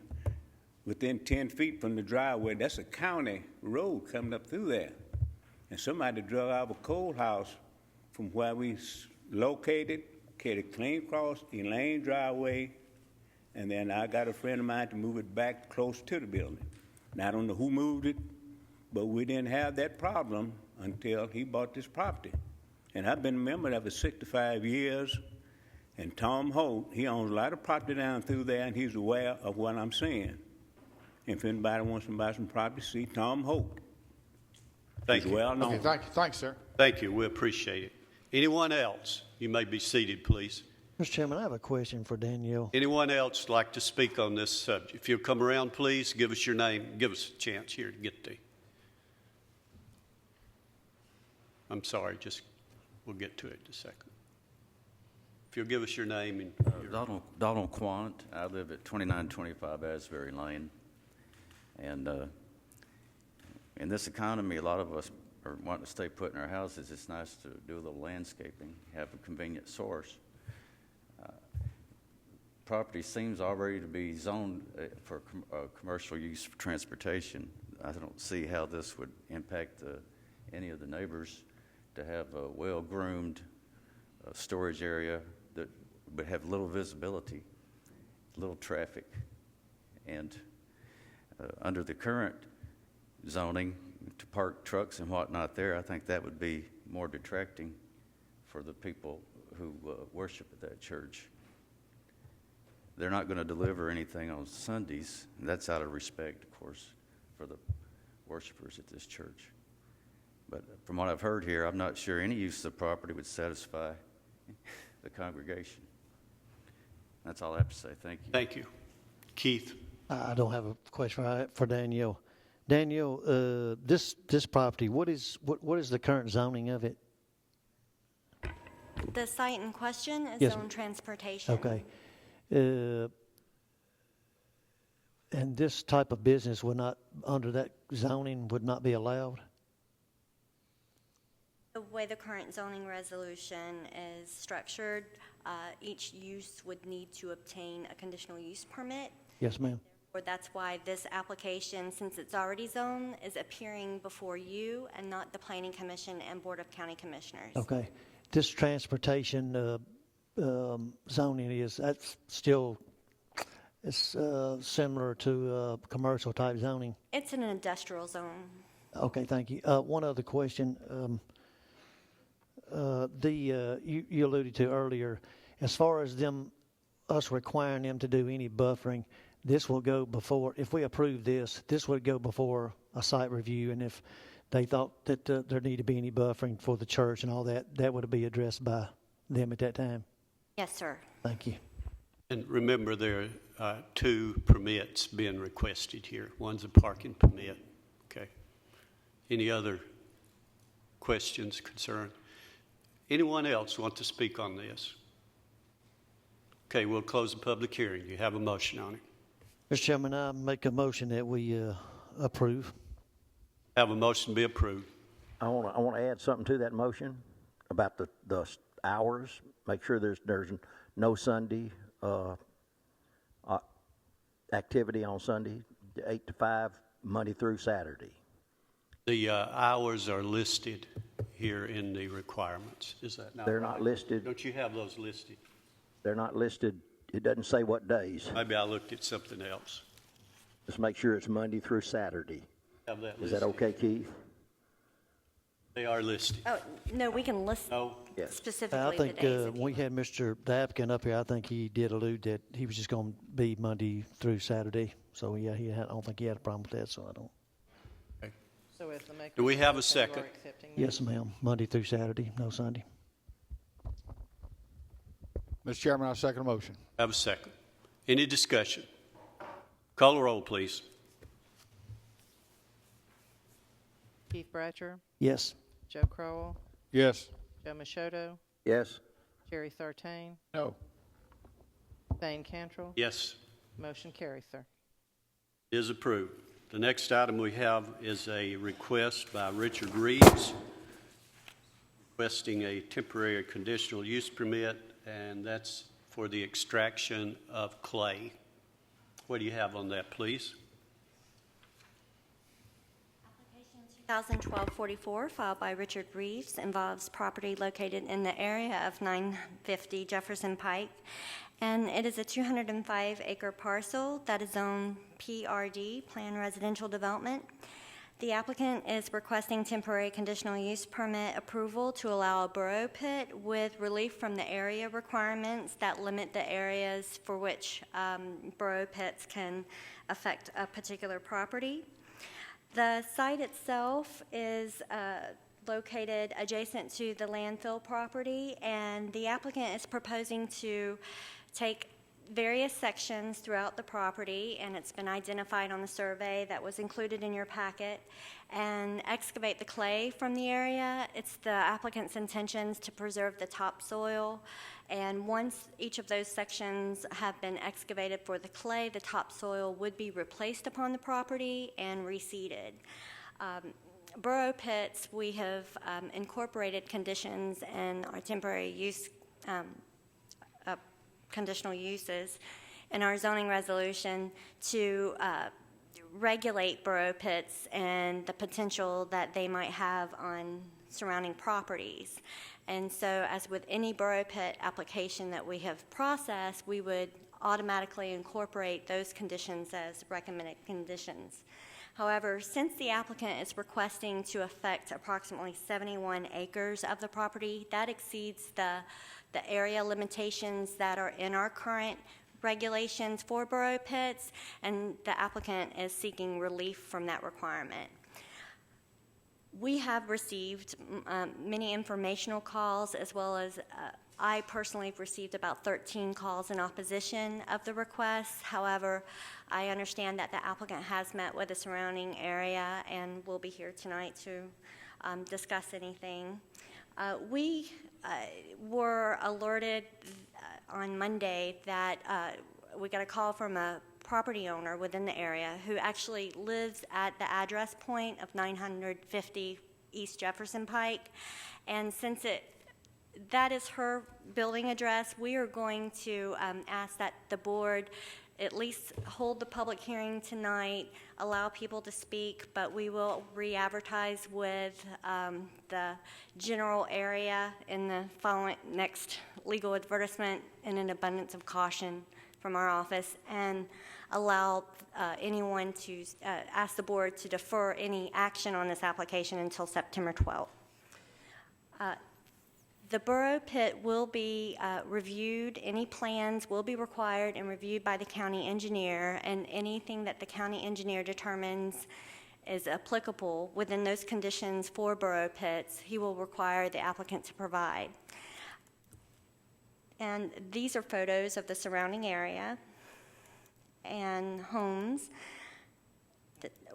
within 10 feet from the driveway. That's a county road coming up through there. And somebody drug out of a coal house from where we located, carried clean across Elaine driveway, and then I got a friend of mine to move it back close to the building. Now, I don't know who moved it, but we didn't have that problem until he bought this property. And I've been a member of it for 65 years, and Tom Holt, he owns a lot of property down through there, and he's aware of what I'm saying. If anybody wants to buy some property, see Tom Holt. Thank you. Well known. Okay, thank you. Thanks, sir. Thank you. We appreciate it. Anyone else? You may be seated, please. Mr. Chairman, I have a question for Danielle. Anyone else like to speak on this subject? If you'll come around, please, give us your name. Give us a chance here to get to you. I'm sorry, we'll get to it in a second. If you'll give us your name and Donald Quant. I live at 2925 Asbury Lane. And in this economy, a lot of us are wanting to stay put in our houses. It's nice to do a little landscaping, have a convenient source. Property seems already to be zoned for commercial use for transportation. I don't see how this would impact any of the neighbors to have a well-groomed storage area that would have little visibility, little traffic. And under the current zoning, to park trucks and whatnot there, I think that would be more detracting for the people who worship at that church. They're not going to deliver anything on Sundays, and that's out of respect, of course, for the worshipers at this church. But from what I've heard here, I'm not sure any use of the property would satisfy the congregation. That's all I have to say. Thank you. Thank you. Keith? I don't have a question for Danielle. Danielle, this property, what is the current zoning of it? The site in question is Yes. zone transportation. Okay. And this type of business would not, under that zoning, would not be allowed? The way the current zoning resolution is structured, each use would need to obtain a conditional use permit. Yes, ma'am. That's why this application, since it's already zoned, is appearing before you and not the Planning Commission and Board of County Commissioners. Okay. This transportation zoning that's still it's similar to commercial type zoning. It's an industrial zone. Okay, thank you. One other question. You alluded to earlier, as far as us requiring them to do any buffering, this will go before, if we approve this would go before a site review, and if they thought that there need to be any buffering for the church and all that, that would be addressed by them at that time. Yes, sir. Thank you. And remember, there are 2 permits being requested here. One's a parking permit. Okay. Any other questions, concern? Anyone else want to speak on this? Okay, we'll close the public hearing. You have a motion on it. Mr. Chairman, I make a motion that we approve. Have a motion be approved. I want to add something to that motion about the hours. Make sure there's no Sunday activity on Sunday, 8 to 5, Monday through Saturday. The hours are listed here in the requirements. Is that not They're right? not listed. Don't you have those listed? They're not listed. It doesn't say what days. Maybe I looked at something else. Just make sure it's Monday through Saturday. Have that Is listed. that okay, Keith? They are listed. Oh, no, we can list No? Yes. specifically I the think days. if when we you had the applicant up here, I think he did allude that he was just going to be Monday through Saturday. So, yeah, I don't think he had a problem with that, so I don't. So as the maker Do we have a of the motion, you second? are accepting that? Yes, ma'am. Monday through Saturday, no Sunday. Mr. Chairman, I second the motion. Have a second. Any discussion? Call the roll, please. Keith Bratcher, Yes. Joe Crowell, Yes. Joe Machoto, Yes. Jerry Sartain, No. Thane Cantrell. Yes, Motion carries, sir. it is approved. The next item we have is a request by Richard Reeves requesting a temporary conditional use permit, and that's for the extraction of clay. What do you have on that, please? 2012-44, filed by Richard Reeves, involves property located in the area of 950 Jefferson Pike, and it is a 205-acre parcel that is zoned PRD, Planned Residential Development. The applicant is requesting temporary conditional use permit approval to allow a burrow pit with relief from the area requirements that limit the areas for which burrow pits can affect a particular property. The site itself is located adjacent to the landfill property, and the applicant is proposing to take various sections throughout the property, and it's been identified on the survey that was included in your packet, and excavate the clay from the area. It's the applicant's intentions to preserve the topsoil, and once each of those sections have been excavated for the clay, the topsoil would be replaced upon the property and reseeded. Burrow pits, we have incorporated conditions in our temporary use conditional uses in our zoning resolution to regulate burrow pits and the potential that they might have on surrounding properties. And so, as with any burrow pit application that we have processed, we would automatically incorporate those conditions as recommended conditions. However, since the applicant is requesting to affect approximately 71 acres of the property, that exceeds the area limitations that are in our current regulations for burrow pits, and the applicant is seeking relief from that requirement. We have received many informational calls, as well as I personally have received about 13 calls in opposition of the request. However, I understand that the applicant has met with the surrounding area and will be here tonight to discuss anything. We were alerted on Monday that we got a call from a property owner within the area who actually lives at the address point of 950 East Jefferson Pike. And since that is her building address, we are going to ask that the board at least hold the public hearing tonight, allow people to speak, but we will re-advertise with the general area in the next legal advertisement in an abundance of caution from our office, and allow anyone to ask the board to defer any action on this application until September 12th. The borough pit will be reviewed. Any plans will be required and reviewed by the county engineer, and anything that the county engineer determines is applicable within those conditions for borough pits, he will require the applicant to provide. And these are photos of the surrounding area and homes.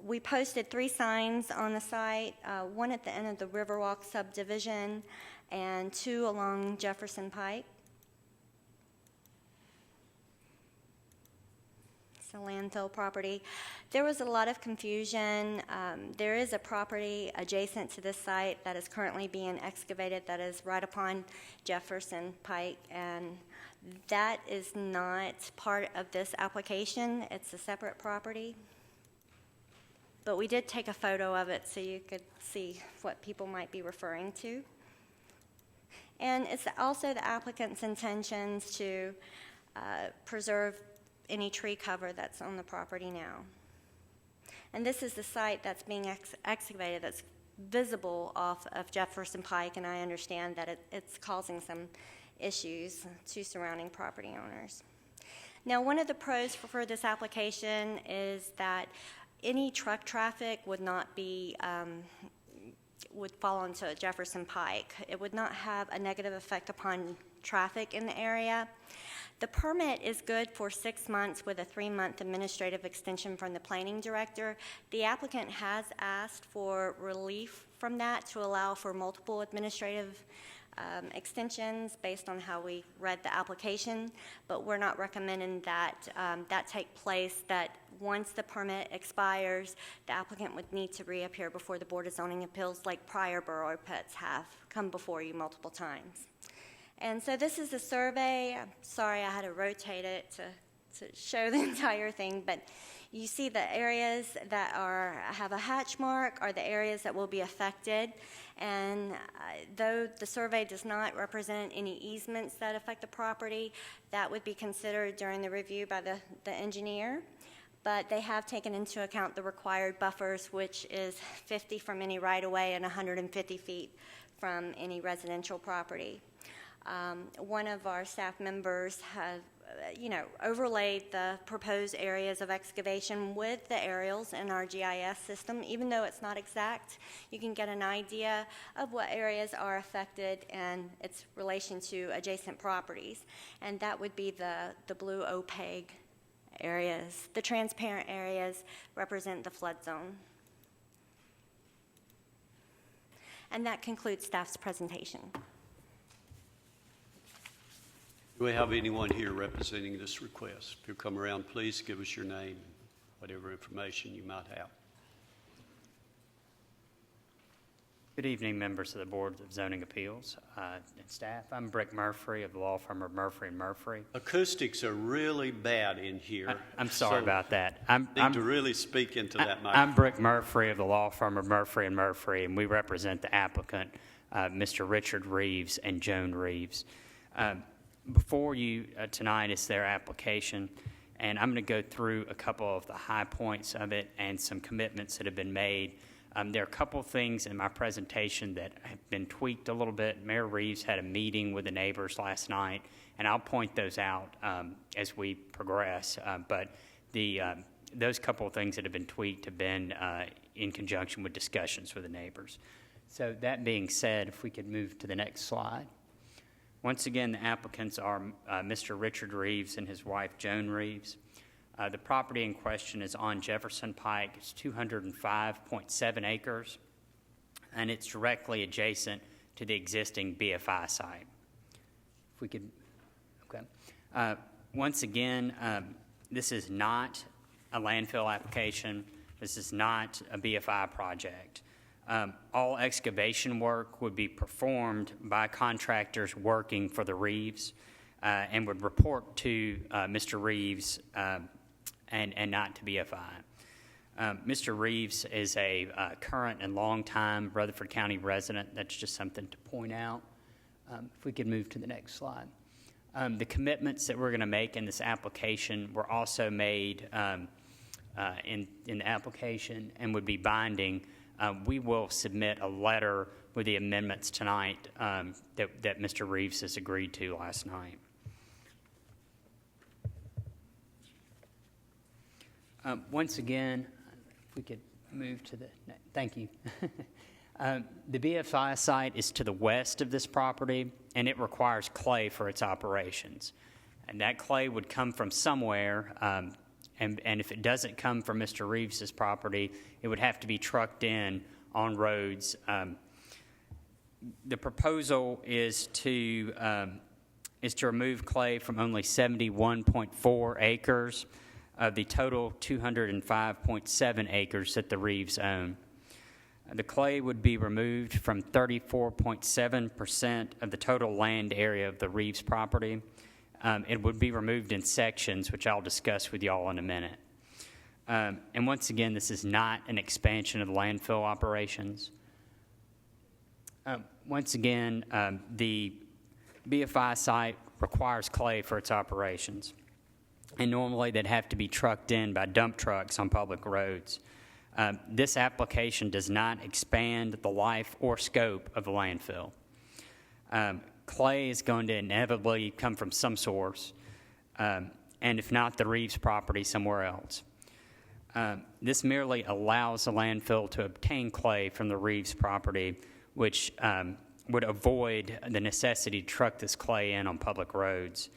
We posted 3 signs on the site, one at the end of the Riverwalk subdivision and 2 along Jefferson Pike. It's a landfill property. There was a lot of confusion. There is a property adjacent to this site that is currently being excavated that is right upon Jefferson Pike, and that is not part of this application. It's a separate property. But we did take a photo of it so you could see what people might be referring to. And it's also the applicant's intentions to preserve any tree cover that's on the property now. And this is the site that's being excavated that's visible off of Jefferson Pike, and I understand that it's causing some issues to surrounding property owners. Now, one of the pros for this application is that any truck traffic would not be would fall into Jefferson Pike. It would not have a negative effect upon traffic in the area. The permit is good for 6 months with a 3-month administrative extension from the planning director. The applicant has asked for relief from that to allow for multiple administrative extensions based on how we read the application, but we're not recommending that that take place, that once the permit expires, the applicant would need to reappear before the Board of Zoning Appeals like prior borough pits have come before you multiple times. And so this is a survey. I'm sorry I had to rotate it to show the entire thing, but you see the areas that have a hatch mark are the areas that will be affected. And though the survey does not represent any easements that affect the property, that would be considered during the review by the engineer. But they have taken into account the required buffers, which is 50 from any right-of-way and 150 feet from any residential property. One of our staff members has overlaid the proposed areas of excavation with the aerials in our GIS system. Even though it's not exact, you can get an idea of what areas are affected and its relation to adjacent properties. And that would be the blue opaque areas. The transparent areas represent the flood zone. And that concludes staff's presentation. Do we have anyone here representing this request? If you'll come around, please give us your name and whatever information you might have. Good evening, members of the Board of Zoning Appeals and staff. I'm Brick Murphy of the law firm of Murphy & Murphy. Acoustics are really bad in here. I'm sorry about that. I'm to really speak into that microphone. I'm Brick Murphy of the law firm of Murphy & Murphy, and we represent the applicant, Mr. Richard Reeves and Joan Reeves. Before you tonight is their application, and I'm going to go through a couple of the high points of it and some commitments that have been made. There are a couple of things in my presentation that have been tweaked a little bit. Mayor Reeves had a meeting with the neighbors last night, and I'll point those out as we progress. But those couple of things that have been tweaked have been in conjunction with discussions with the neighbors. So that being said, if we could move to the next slide. Once again, the applicants are Mr. Richard Reeves and his wife, Joan Reeves. The property in question is on Jefferson Pike. It's 205.7 acres, and it's directly adjacent to the existing BFI site. If we could, okay. Once again, this is not a landfill application. This is not a BFI project. All excavation work would be performed by contractors working for the Reeves and would report to Mr. Reeves and not to BFI. Mr. Reeves is a current and longtime Rutherford County resident. That's just something to point out. If we could move to the next slide. The commitments that we're going to make in this application were also made in the application and would be binding. We will submit a letter with the amendments tonight that Mr. Reeves has agreed to last night. Once again, if we could move to the, thank you. The BFI site is to the west of this property, and it requires clay for its operations. And that clay would come from somewhere, and if it doesn't come from Mr. Reeves's property, it would have to be trucked in on roads. The proposal is to remove clay from only 71.4 acres of the total 205.7 acres that the Reeves own. The clay would be removed from 34.7% of the total land area of the Reeves property. It would be removed in sections, which I'll discuss with y'all in a minute. And once again, this is not an expansion of the landfill operations. Once again, the BFI site requires clay for its operations. And normally they'd have to be trucked in by dump trucks on public roads. This application does not expand the life or scope of the landfill. Clay is going to inevitably come from some source, and if not the Reeves property, somewhere else. This merely allows the landfill to obtain clay from the Reeves property, which would avoid the necessity to truck this clay in on public roads.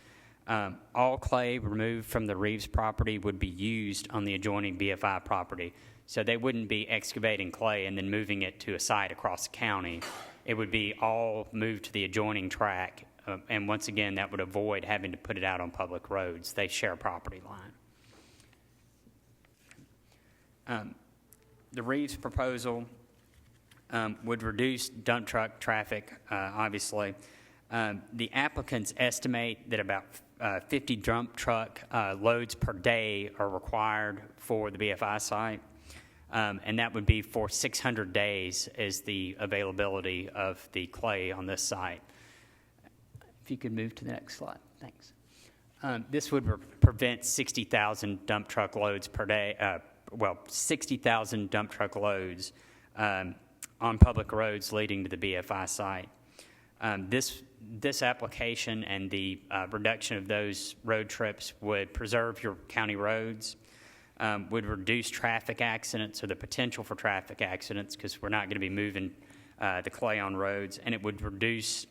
All clay removed from the Reeves property would be used on the adjoining BFI property. So they wouldn't be excavating clay and then moving it to a site across the county. It would be all moved to the adjoining track. And once again, that would avoid having to put it out on public roads. They share a property line. The Reeves proposal would reduce dump truck traffic, obviously. The applicants estimate that about 50 dump truck loads per day are required for the BFI site, and that would be for 600 days is the availability of the clay on this site. If you could move to the next slide, thanks. This would prevent 60,000 dump truck loads per day, 60,000 dump truck loads on public roads leading to the BFI site. This application and the reduction of those road trips would preserve your county roads, would reduce traffic accidents or the potential for traffic accidents because we're not going to be moving the clay on roads, and it would reduce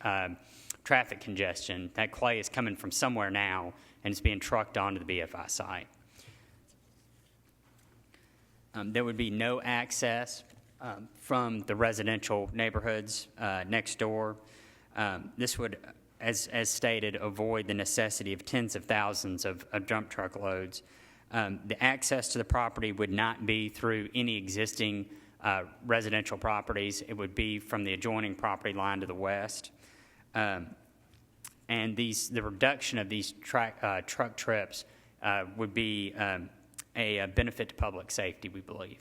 traffic congestion. That clay is coming from somewhere now, and it's being trucked onto the BFI site. There would be no access from the residential neighborhoods next door. This would, as stated, avoid the necessity of tens of thousands of dump truck loads. The access to the property would not be through any existing residential properties. It would be from the adjoining property line to the west. And the reduction of these truck trips would be a benefit to public safety, we believe.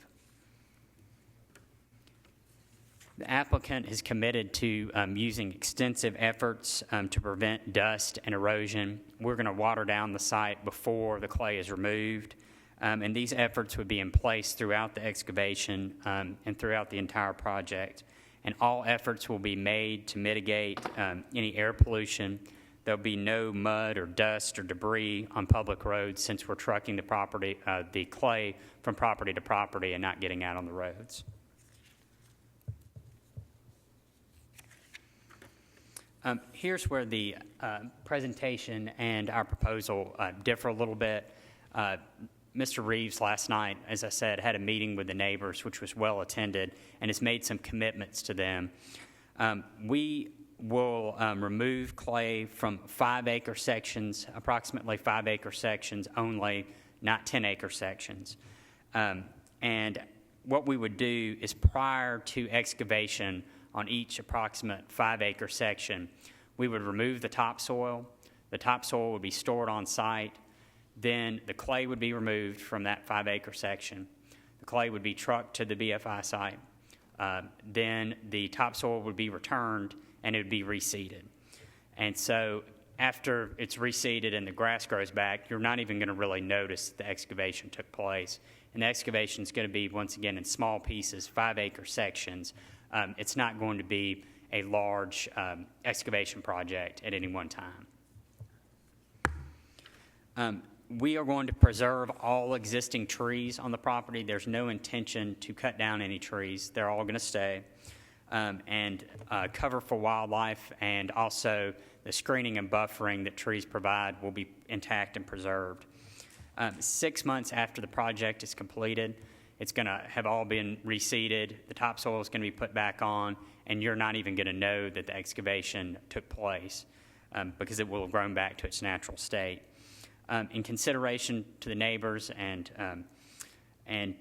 The applicant is committed to using extensive efforts to prevent dust and erosion. We're going to water down the site before the clay is removed, and these efforts would be in place throughout the excavation and throughout the entire project. And all efforts will be made to mitigate any air pollution. There'll be no mud or dust or debris on public roads since we're trucking the clay from property to property and not getting out on the roads. Here's where the presentation and our proposal differ a little bit. Mr. Reeves last night, as I said, had a meeting with the neighbors, which was well attended, and has made some commitments to them. We will remove clay from 5-acre sections, approximately 5-acre sections only, not 10-acre sections. And what we would do is prior to excavation on each approximate 5-acre section, we would remove the topsoil. The topsoil would be stored on site. Then the clay would be removed from that 5-acre section. The clay would be trucked to the BFI site. Then the topsoil would be returned and it would be reseeded. And so after it's reseeded and the grass grows back, you're not even going to really notice the excavation took place. And the excavation is going to be, once again, in small pieces, 5-acre sections. It's not going to be a large excavation project at any one time. We are going to preserve all existing trees on the property. There's no intention to cut down any trees. They're all going to stay. And cover for wildlife, and also the screening and buffering that trees provide will be intact and preserved. 6 months after the project is completed, it's going to have all been reseeded, the topsoil is going to be put back on, and you're not even going to know that the excavation took place because it will have grown back to its natural state. In consideration to the neighbors and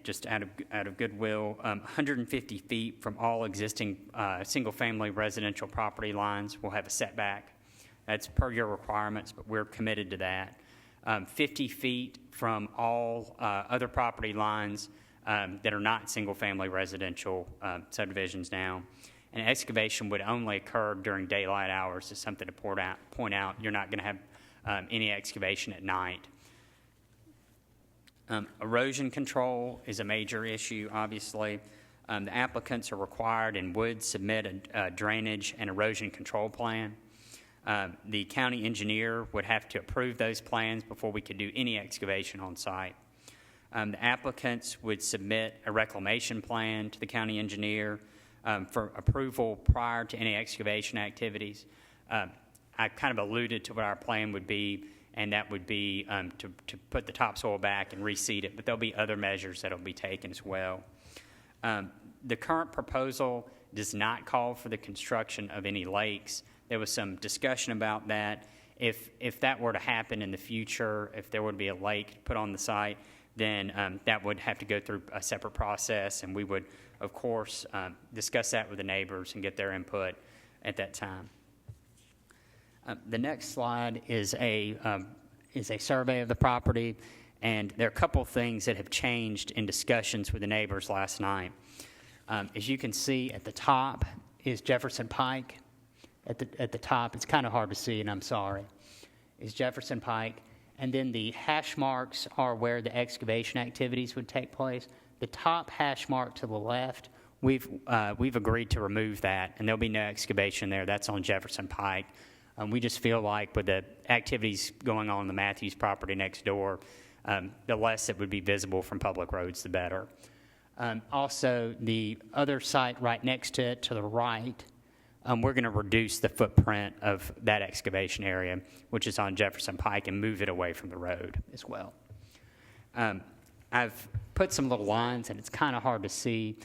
just out of goodwill, 150 feet from all existing single-family residential property lines will have a setback. That's per your requirements, but we're committed to that. 50 feet from all other property lines that are not single-family residential subdivisions now. And excavation would only occur during daylight hours. Is something to point out. You're not going to have any excavation at night. Erosion control is a major issue, obviously. The applicants are required and would submit a drainage and erosion control plan. The county engineer would have to approve those plans before we could do any excavation on site. The applicants would submit a reclamation plan to the county engineer for approval prior to any excavation activities. I kind of alluded to what our plan would be, and that would be to put the topsoil back and reseed it, but there'll be other measures that will be taken as well. The current proposal does not call for the construction of any lakes. There was some discussion about that. If that were to happen in the future, if there would be a lake put on the site, then that would have to go through a separate process, and we would, of course, discuss that with the neighbors and get their input at that time. The next slide is a survey of the property, and there are a couple of things that have changed in discussions with the neighbors last night. As you can see, at the top is Jefferson Pike. At the top, it's kind of hard to see, and I'm sorry, is Jefferson Pike. And then the hash marks are where the excavation activities would take place. The top hash mark to the left, we've agreed to remove that, and there'll be no excavation there. That's on Jefferson Pike. We just feel like with the activities going on the Matthews property next door, the less it would be visible from public roads, the better. Also, the other site right next to it, to the right, we're going to reduce the footprint of that excavation area, which is on Jefferson Pike, and move it away from the road as well. I've put some little lines, and it's kind of hard to see,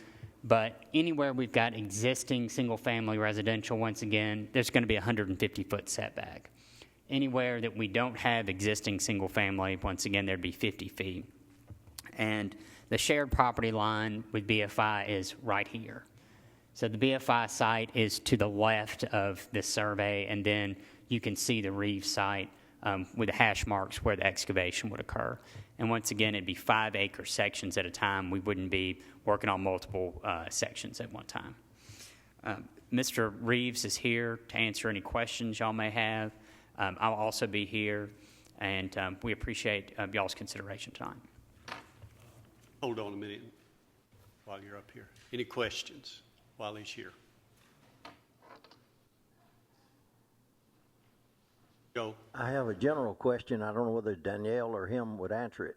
but anywhere we've got existing single-family residential, once again, there's going to be a 150-foot setback. Anywhere that we don't have existing single-family, once again, there'd be 50 feet. And the shared property line with BFI is right here. So the BFI site is to the left of this survey, and then you can see the Reeves site with the hash marks where the excavation would occur. And once again, it'd be 5-acre sections at a time. We wouldn't be working on multiple sections at one time. Mr. Reeves is here to answer any questions y'all may have. I'll also be here, and we appreciate y'all's consideration tonight. Hold on a minute while you're up here. Any questions while he's here? Go. I have a general question. I don't know whether Danielle or him would answer it.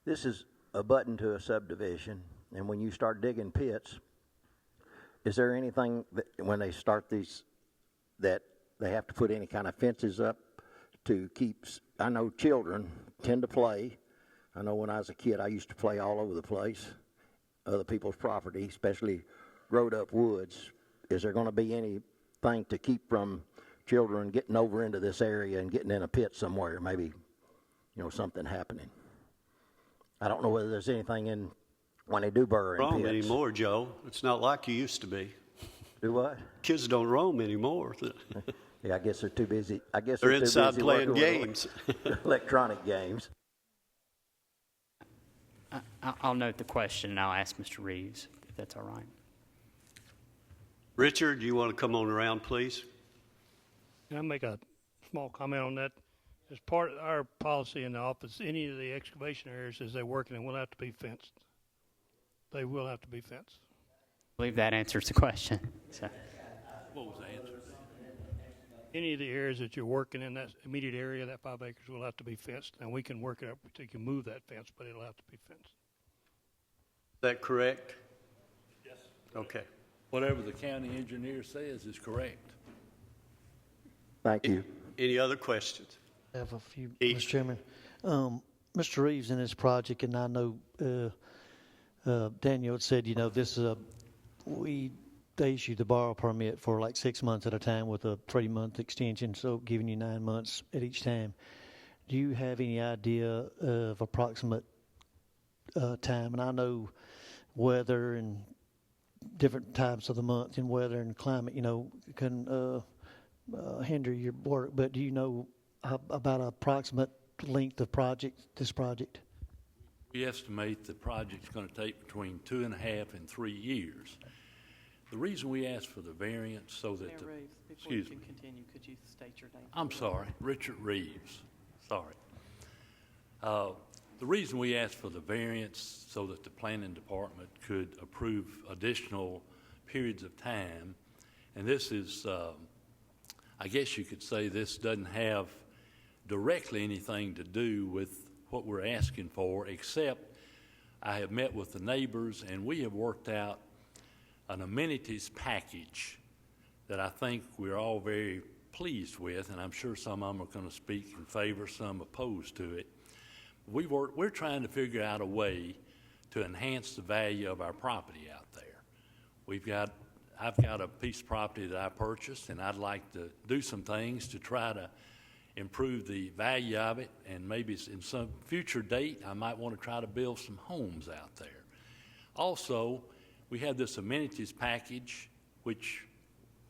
This is a button to a subdivision, and when you start digging pits, is there anything that, when they start these, that they have to put any kind of fences up to keep? I know children tend to play. I know when I was a kid, I used to play all over the place, other people's property, especially growed-up woods. Is there going to be anything to keep from children getting over into this area and getting in a pit somewhere, maybe, something happening? I don't know whether there's anything in when they do burrow in roam pits. Anymore, Joe. It's not like you used to be. Do what? Kids don't roam anymore. Yeah, I guess they're too busy. I guess they're too inside busy playing working games. Electronic games. I'll note the question, and I'll ask Mr. Reeves, if that's all right. Richard, do you want to come on around, please? Can I make a small comment on that? As part of our policy in the office, any of the excavation areas as they're working in will have to be fenced. They will have to be fenced. I believe that answers the question. So. What was the answer? Any of the areas that you're working in, that immediate area, that 5 acres, will have to be fenced. And we can work it up so you can move that fence, but it'll have to be fenced. Is that correct? Yes. Okay. Whatever the county engineer says is correct. Thank you. Any other questions? I have a few, Mr. Chairman. Mr. Reeves in his project, and I know Daniel had said, this is they issue the borrow permit for like 6 months at a time with a 3-month extension, so giving you 9 months at each time. Do you have any idea of approximate time? And I know weather and different times of the month and weather and climate, can hinder your work. But do you know about an approximate length of this project? We estimate the project's going to take between 2.5 and 3 years. The reason we asked for the variance so that Mayor Reeves, before excuse you me. can continue, could you state your name? I'm sorry, Richard Reeves. Sorry. The reason we asked for the variance so that the planning department could approve additional periods of time, and this is, I guess you could say this doesn't have directly anything to do with what we're asking for, except I have met with the neighbors and we have worked out an amenities package that I think we're all very pleased with, and I'm sure some of them are going to speak in favor, some opposed to it. We're trying to figure out a way to enhance the value of our property out there. I've got a piece of property that I purchased, and I'd like to do some things to try to improve the value of it, and maybe in some future date I might want to try to build some homes out there. Also, we have this amenities package, which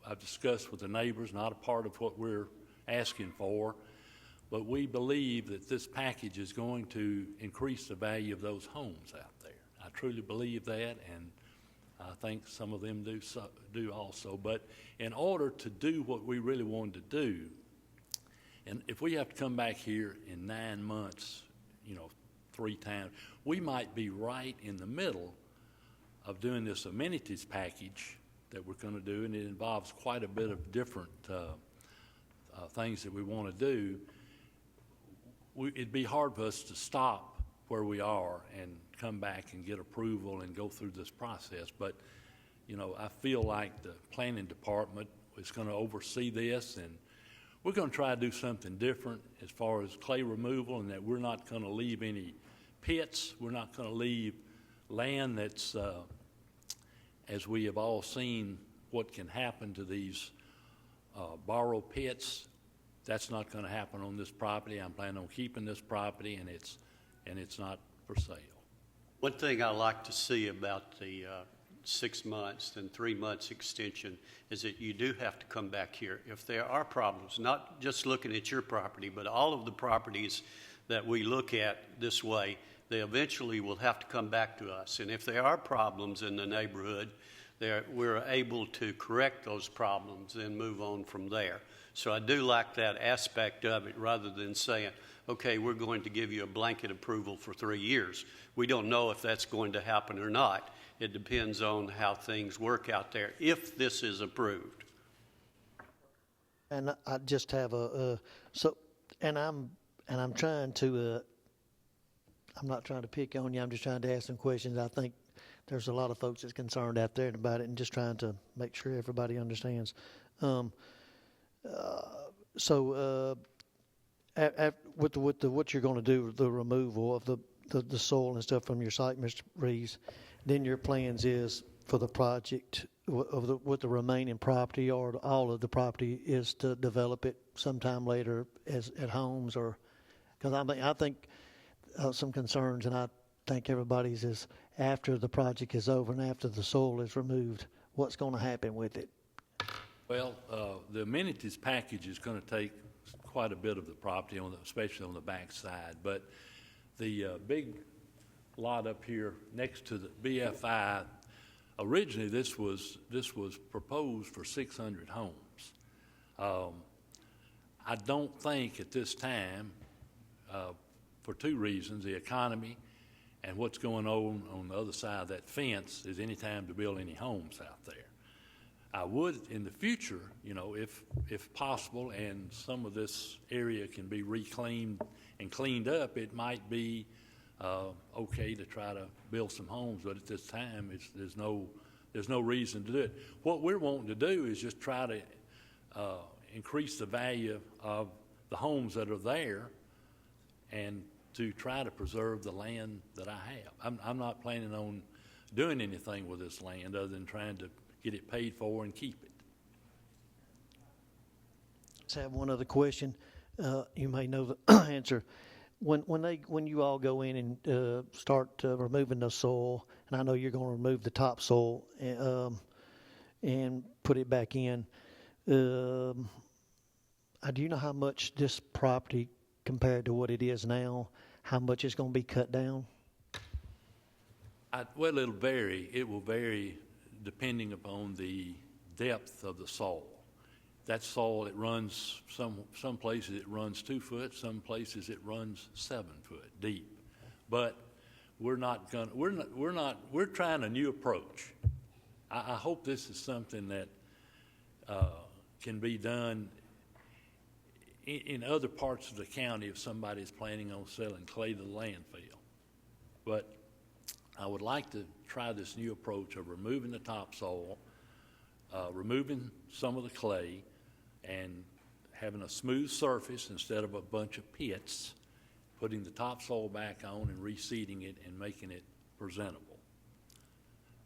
I've discussed with the neighbors, not a part of what we're asking for, but we believe that this package is going to increase the value of those homes out there. I truly believe that, and I think some of them do also. But in order to do what we really wanted to do, and if we have to come back here in 9 months, 3 times, we might be right in the middle of doing this amenities package that we're going to do, and it involves quite a bit of different things that we want to do. It'd be hard for us to stop where we are and come back and get approval and go through this process. But, I feel like the planning department is going to oversee this, and we're going to try to do something different as far as clay removal, and that we're not going to leave any pits. We're not going to leave land that's, as we have all seen, what can happen to these borrow pits. That's not going to happen on this property. I'm planning on keeping this property, and it's not for sale. One thing I like to see about the 6 months and 3 months extension is that you do have to come back here. If there are problems, not just looking at your property, but all of the properties that we look at this way, they eventually will have to come back to us. And if there are problems in the neighborhood, we're able to correct those problems and move on from there. So I do like that aspect of it, rather than saying, okay, we're going to give you a blanket approval for 3 years. We don't know if that's going to happen or not. It depends on how things work out there, if this is approved. And I just have I'm trying to, I'm not trying to pick on you, I'm just trying to ask some questions. I think there's a lot of folks that's concerned out there about it, and just trying to make sure everybody understands. With what you're going to do, the removal of the soil and stuff from your site, Mr. Reeves, then your plans is for the project with the remaining property, or all of the property, is to develop it sometime later at homes, or because I think some concerns, and I think everybody's is after the project is over and after the soil is removed, what's going to happen with it? Well, the amenities package is going to take quite a bit of the property, especially on the back side. But the big lot up here next to the BFI, originally this was proposed for 600 homes. I don't think at this time, for two reasons, the economy and what's going on the other side of that fence, is any time to build any homes out there. I would, in the future, you know, if possible, and some of this area can be reclaimed and cleaned up, it might be okay to try to build some homes. But at this time, there's no reason to do it. What we're wanting to do is just try to increase the value of the homes that are there, and to try to preserve the land that I have. I'm not planning on doing anything with this land other than trying to get it paid for and keep it. Just have one other question. You may know the answer. When you all go in and start removing the soil, and I know you're going to remove the topsoil and put it back in, do you know how much this property, compared to what it is now, how much it's going to be cut down? Well, it'll vary. It will vary depending upon the depth of the soil. That soil, it runs, some places it runs 2 foot, some places it runs 7 foot deep. But we're trying a new approach. I hope this is something that can be done in other parts of the county if somebody's planning on selling clay to the landfill. But I would like to try this new approach of removing the topsoil, removing some of the clay, and having a smooth surface instead of a bunch of pits, putting the topsoil back on and reseeding it and making it presentable.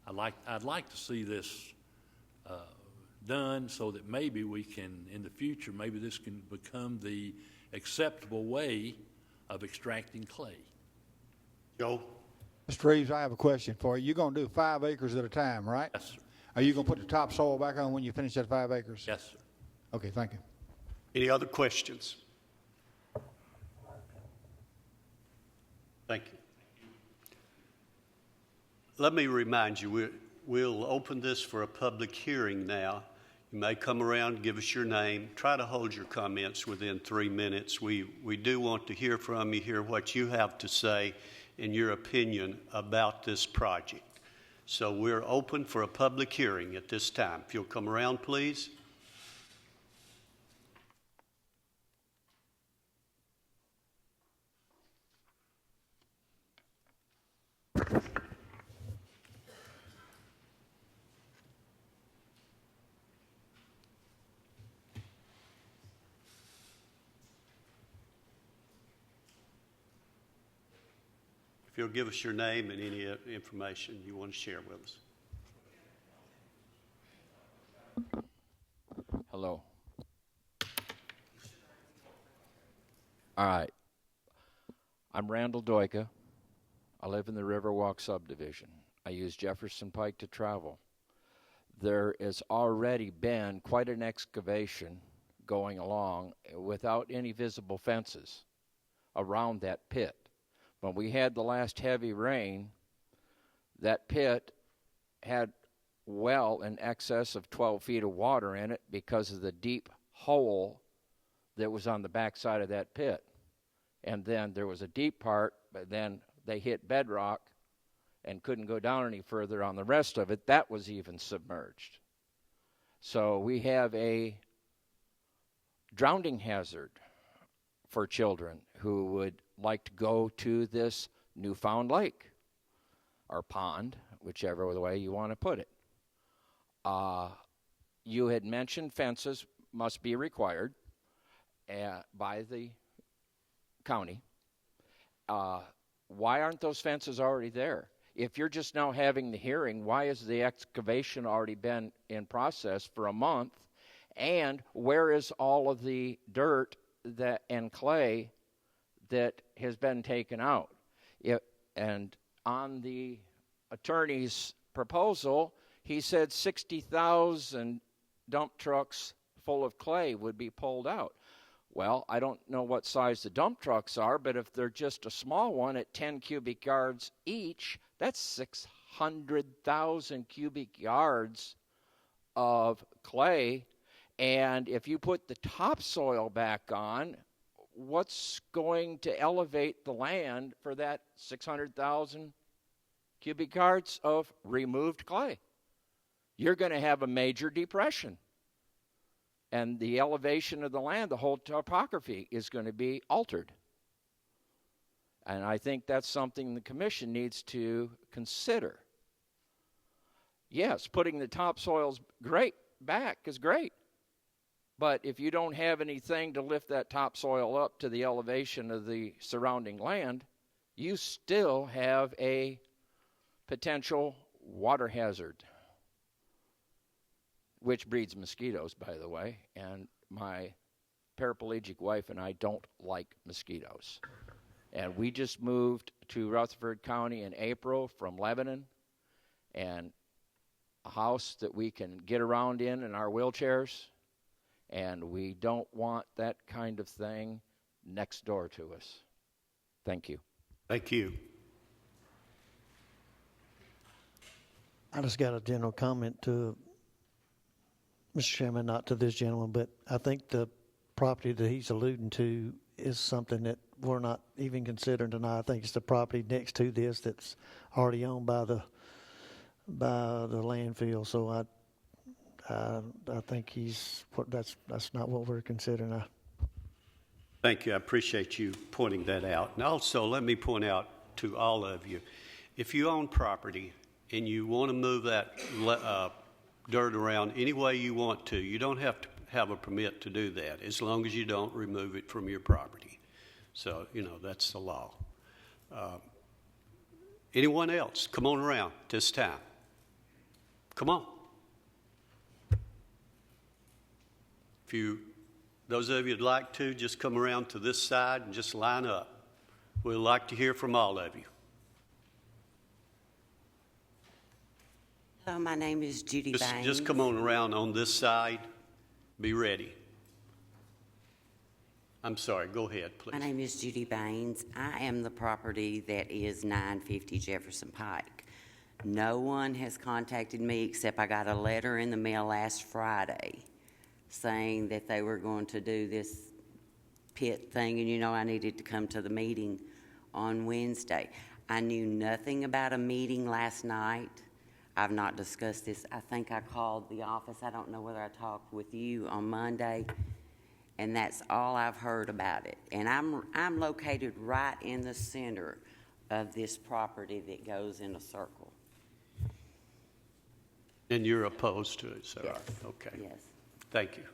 I'd like to see this done so that maybe we can, in the future, maybe this can become the acceptable way of extracting clay. Joe? Mr. Reeves, I have a question for you. You're going to do 5 acres at a time, right? Yes, sir. Are you going to put the topsoil back on when you finish that 5 acres? Yes, sir. Okay, thank you. Any other questions? Thank you. Let me remind you, we'll open this for a public hearing now. You may come around, give us your name. Try to hold your comments within 3 minutes. We do want to hear from you, hear what you have to say in your opinion about this project. So we're open for a public hearing at this time. If you'll come around, please. If you'll give us your name and any information you want to share with us. Hello. All right. I'm Randall Doika. I live in the Riverwalk subdivision. I use Jefferson Pike to travel. There has already been quite an excavation going along without any visible fences around that pit. When we had the last heavy rain, that pit had well in excess of 12 feet of water in it because of the deep hole that was on the backside of that pit. And then there was a deep part, but then they hit bedrock and couldn't go down any further on the rest of it. That was even submerged. So we have a drowning hazard for children who would like to go to this newfound lake or pond, whichever way you want to put it. You had mentioned fences must be required by the county. Why aren't those fences already there? If you're just now having the hearing, why has the excavation already been in process for a month? And where is all of the dirt and clay that has been taken out? And on the attorney's proposal, he said 60,000 dump trucks full of clay would be pulled out. Well, I don't know what size the dump trucks are, but if they're just a small one at 10 cubic yards each, that's 600,000 cubic yards of clay. And if you put the topsoil back on, what's going to elevate the land for that 600,000 cubic yards of removed clay? You're going to have a major depression. And the elevation of the land, the whole topography is going to be altered. And I think that's something the commission needs to consider. Yes, putting the topsoils back is great. But if you don't have anything to lift that topsoil up to the elevation of the surrounding land, you still have a potential water hazard, which breeds mosquitoes, by the way, and my paraplegic wife and I don't like mosquitoes. And we just moved to Rutherford County in April from Lebanon, and a house that we can get around in our wheelchairs, and we don't want that kind of thing next door to us. Thank you. Thank you. I just got a general comment to Mr. Chairman, not to this gentleman, but I think the property that he's alluding to is something that we're not even considering tonight. I think it's the property next to this that's already owned by the landfill. So I think that's not what we're considering. Thank you. I appreciate you pointing that out. And also, let me point out to all of you, if you own property and you want to move that dirt around any way you want to, you don't have to have a permit to do that, as long as you don't remove it from your property. So, that's the law. Anyone else? Come on around this time. Come on. Those of you who'd like to, just come around to this side and just line up. We'd like to hear from all of you. Hello, my name is Judy Baines. Just come on around on this side. Be ready. I'm sorry, go ahead, please. My name is Judy Baines. I am the property that is 950 Jefferson Pike. No one has contacted me except I got a letter in the mail last Friday saying that they were going to do this pit thing, and I needed to come to the meeting on Wednesday. I knew nothing about a meeting last night. I've not discussed this. I think I called the office. I don't know whether I talked with you on Monday, and that's all I've heard about it. And I'm located right in the center of this property that goes in a circle. And you're opposed to it, sir? Yes. Okay. Yes. Thank you.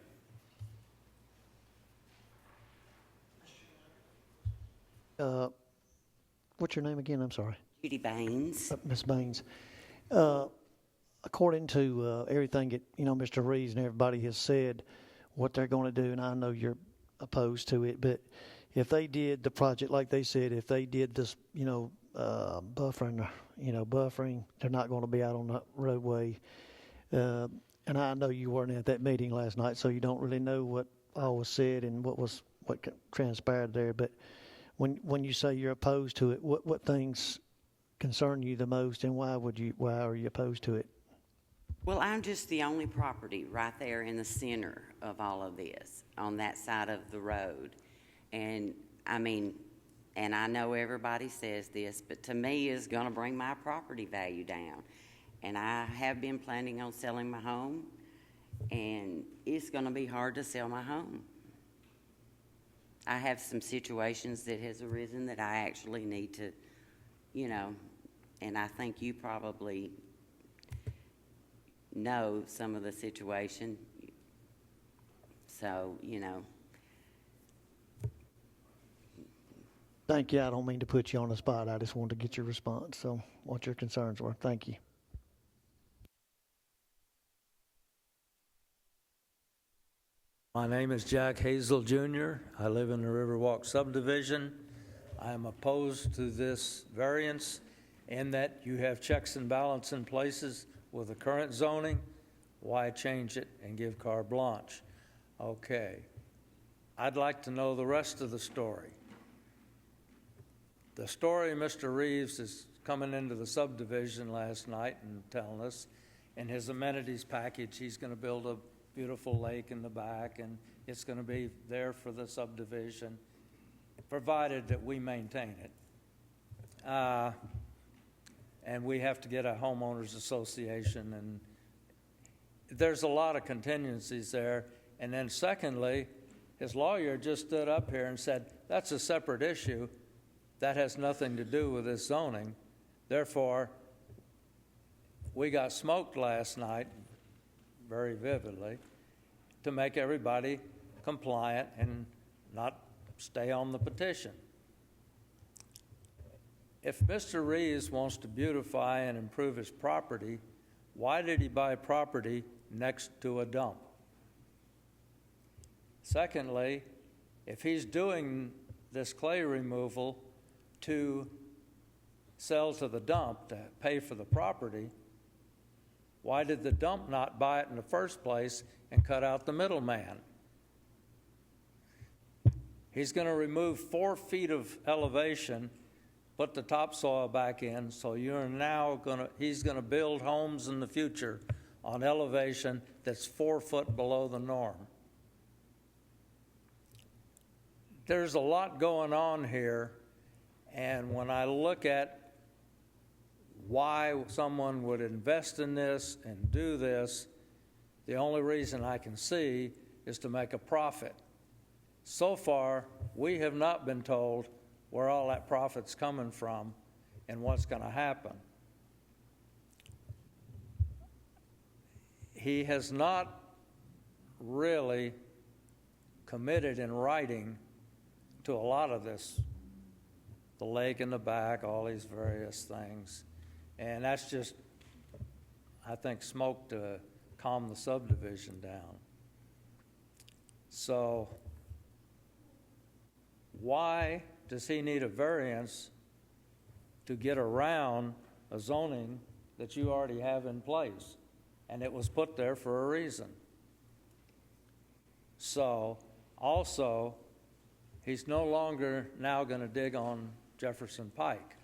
What's your name again? I'm sorry. Judy Baines. Ms. Baines. According to everything that Mr. Reeves and everybody has said, what they're going to do, and I know you're opposed to it, but if they did the project like they said, if they did this, buffering, they're not going to be out on the roadway. And I know you weren't at that meeting last night, so you don't really know what all was said and what transpired there. But when you say you're opposed to it, what things concern you the most, and why are you opposed to it? Well, I'm just the only property right there in the center of all of this, on that side of the road. And and I know everybody says this, but to me, it's going to bring my property value down. And I have been planning on selling my home, and it's going to be hard to sell my home. I have some situations that has arisen that I actually need to, and I think you probably know some of the situation. So, Thank you. I don't mean to put you on the spot. I just wanted to get your response. So what your concerns were. Thank you. My name is Jack Hazel Jr. I live in the Riverwalk subdivision. I am opposed to this variance in that you have checks and balance in places with the current zoning. Why change it and give carte blanche? Okay. I'd like to know the rest of the story. The story Mr. Reeves is coming into the subdivision last night and telling us in his amenities package he's going to build a beautiful lake in the back and it's going to be there for the subdivision, provided that we maintain it. And we have to get a homeowners association, and there's a lot of contingencies there. And then secondly, his lawyer just stood up here and said, that's a separate issue. That has nothing to do with this zoning. Therefore, we got smoked last night, very vividly, to make everybody compliant and not stay on the petition. If Mr. Reeves wants to beautify and improve his property, why did he buy property next to a dump? Secondly, if he's doing this clay removal to sell to the dump to pay for the property, why did the dump not buy it in the first place and cut out the middleman? He's going to remove 4 feet of elevation, put the topsoil back in, so he's going to build homes in the future on elevation that's 4 foot below the norm. There's a lot going on here, and when I look at why someone would invest in this and do this, the only reason I can see is to make a profit. So far, we have not been told where all that profit's coming from and what's going to happen. He has not really committed in writing to a lot of this, the lake in the back, all these various things. And that's just, I think, smoke to calm the subdivision down. So why does he need a variance to get around a zoning that you already have in place? And it was put there for a reason. So also, he's no longer now going to dig on Jefferson Pike.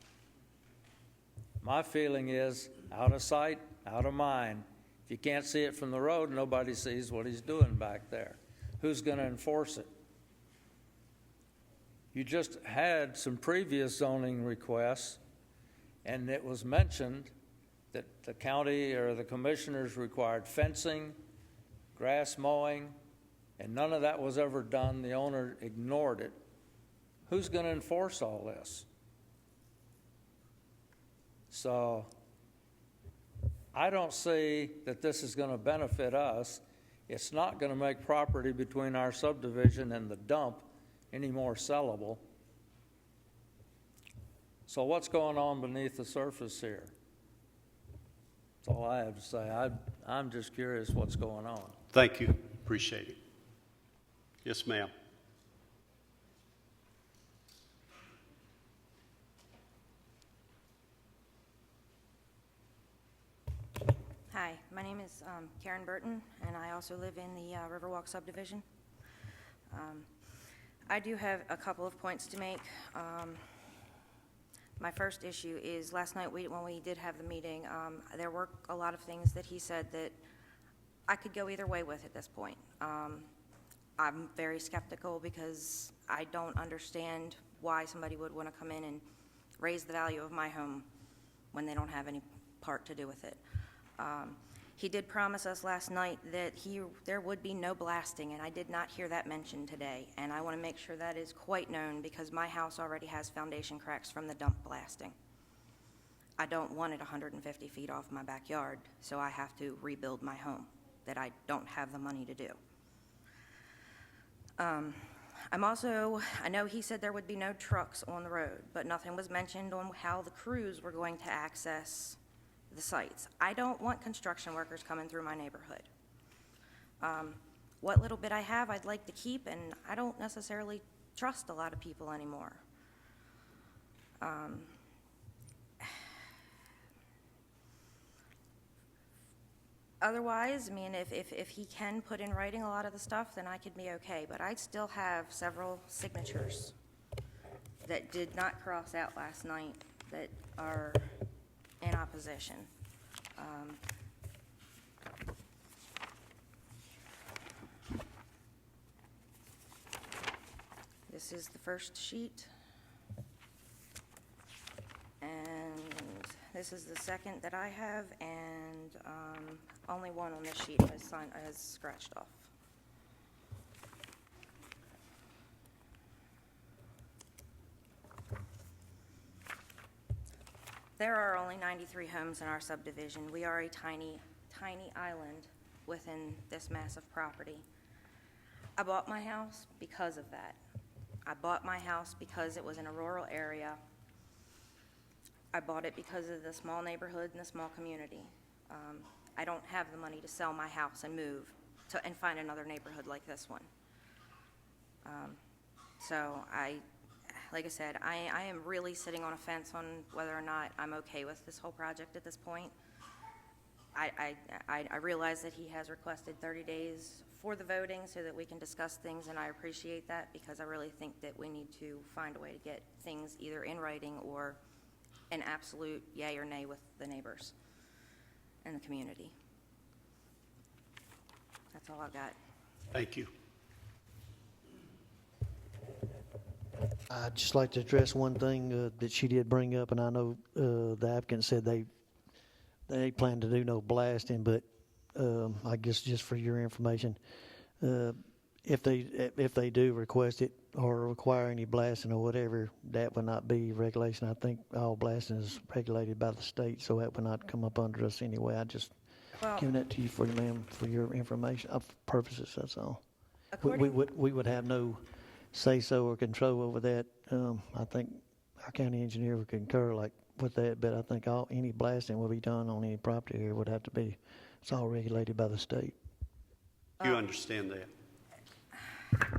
My feeling is out of sight, out of mind. If you can't see it from the road, nobody sees what he's doing back there. Who's going to enforce it? You just had some previous zoning requests, and it was mentioned that the county or the commissioners required fencing, grass mowing, and none of that was ever done. The owner ignored it. Who's going to enforce all this? So I don't see that this is going to benefit us. It's not going to make property between our subdivision and the dump any more sellable. So what's going on beneath the surface here? That's all I have to say. I'm just curious what's going on. Thank you. Appreciate it. Yes, ma'am. Hi, my name is Karen Burton, and I also live in the Riverwalk subdivision. I do have a couple of points to make. My first issue is last night when we did have the meeting, there were a lot of things that he said that I could go either way with at this point. I'm very skeptical because I don't understand why somebody would want to come in and raise the value of my home when they don't have any part to do with it. He did promise us last night that there would be no blasting, and I did not hear that mentioned today. And I want to make sure that is quite known because my house already has foundation cracks from the dump blasting. I don't want it 150 feet off my backyard, so I have to rebuild my home that I don't have the money to do. I know he said there would be no trucks on the road, but nothing was mentioned on how the crews were going to access the sites. I don't want construction workers coming through my neighborhood. What little bit I have, I'd like to keep, and I don't necessarily trust a lot of people anymore. Otherwise, I mean, if he can put in writing a lot of the stuff, then I could be okay. But I still have several signatures that did not cross out last night that are in opposition. This is the first sheet. And this is the second that I have, and only one on this sheet has scratched off. There are only 93 homes in our subdivision. We are a tiny, tiny island within this massive property. I bought my house because of that. I bought my house because it was in a rural area. I bought it because of the small neighborhood and the small community. I don't have the money to sell my house and move and find another neighborhood like this one. So like I said, I am really sitting on a fence on whether or not I'm okay with this whole project at this point. I realize that he has requested 30 days for the voting so that we can discuss things, and I appreciate that because I really think that we need to find a way to get things either in writing or an absolute yay or nay with the neighbors and the community. That's all I've got. Thank you. I'd just like to address one thing that she did bring up, and I know the applicant said they plan to do no blasting, but I guess just for your information, if they do request it or require any blasting or whatever, that would not be regulation. I think all blasting is regulated by the state, so that would not come up under us anyway. I just giving that to you for your information purposes. That's all. We would have no say-so or control over that. I think our county engineer would concur with that, but I think any blasting will be done on any property here would have to be, it's all regulated by the state. You understand that?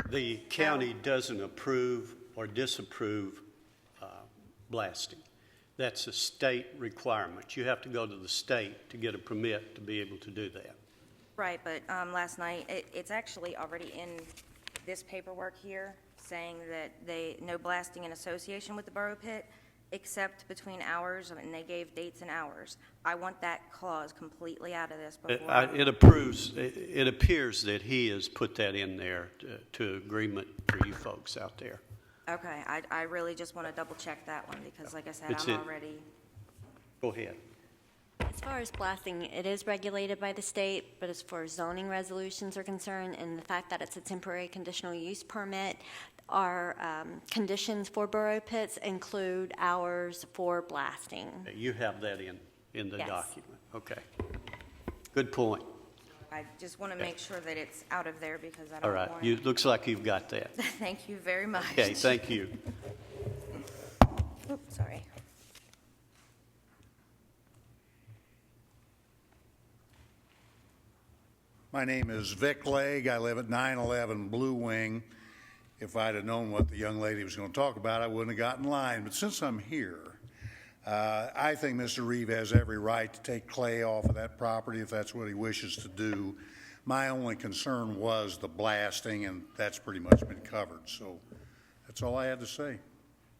The county doesn't approve or disapprove blasting. That's a state requirement. You have to go to the state to get a permit to be able to do that. Right, but last night, it's actually already in this paperwork here saying that no blasting in association with the borough pit except between hours, and they gave dates and hours. I want that clause completely out of this before. It appears that he has put that in there to agreement for you folks out there. Okay, I really just want to double check that one because like I said, It's I'm in. already. Go ahead. As far as blasting, it is regulated by the state, but as far as zoning resolutions are concerned and the fact that it's a temporary conditional use permit, our conditions for borough pits include hours for blasting. You have that in the Yes. document. Okay. Good point. I just want to make sure that it's out of there because I don't All right. want Looks like you've got that. Thank you very much. Okay, thank you. Oops, sorry. My name is Vic Legg. I live at 911 Blue Wing. If I'd have known what the young lady was going to talk about, I wouldn't have gotten in line. But since I'm here, I think Mr. Reeve has every right to take clay off of that property if that's what he wishes to do. My only concern was the blasting, and that's pretty much been covered. So that's all I had to say.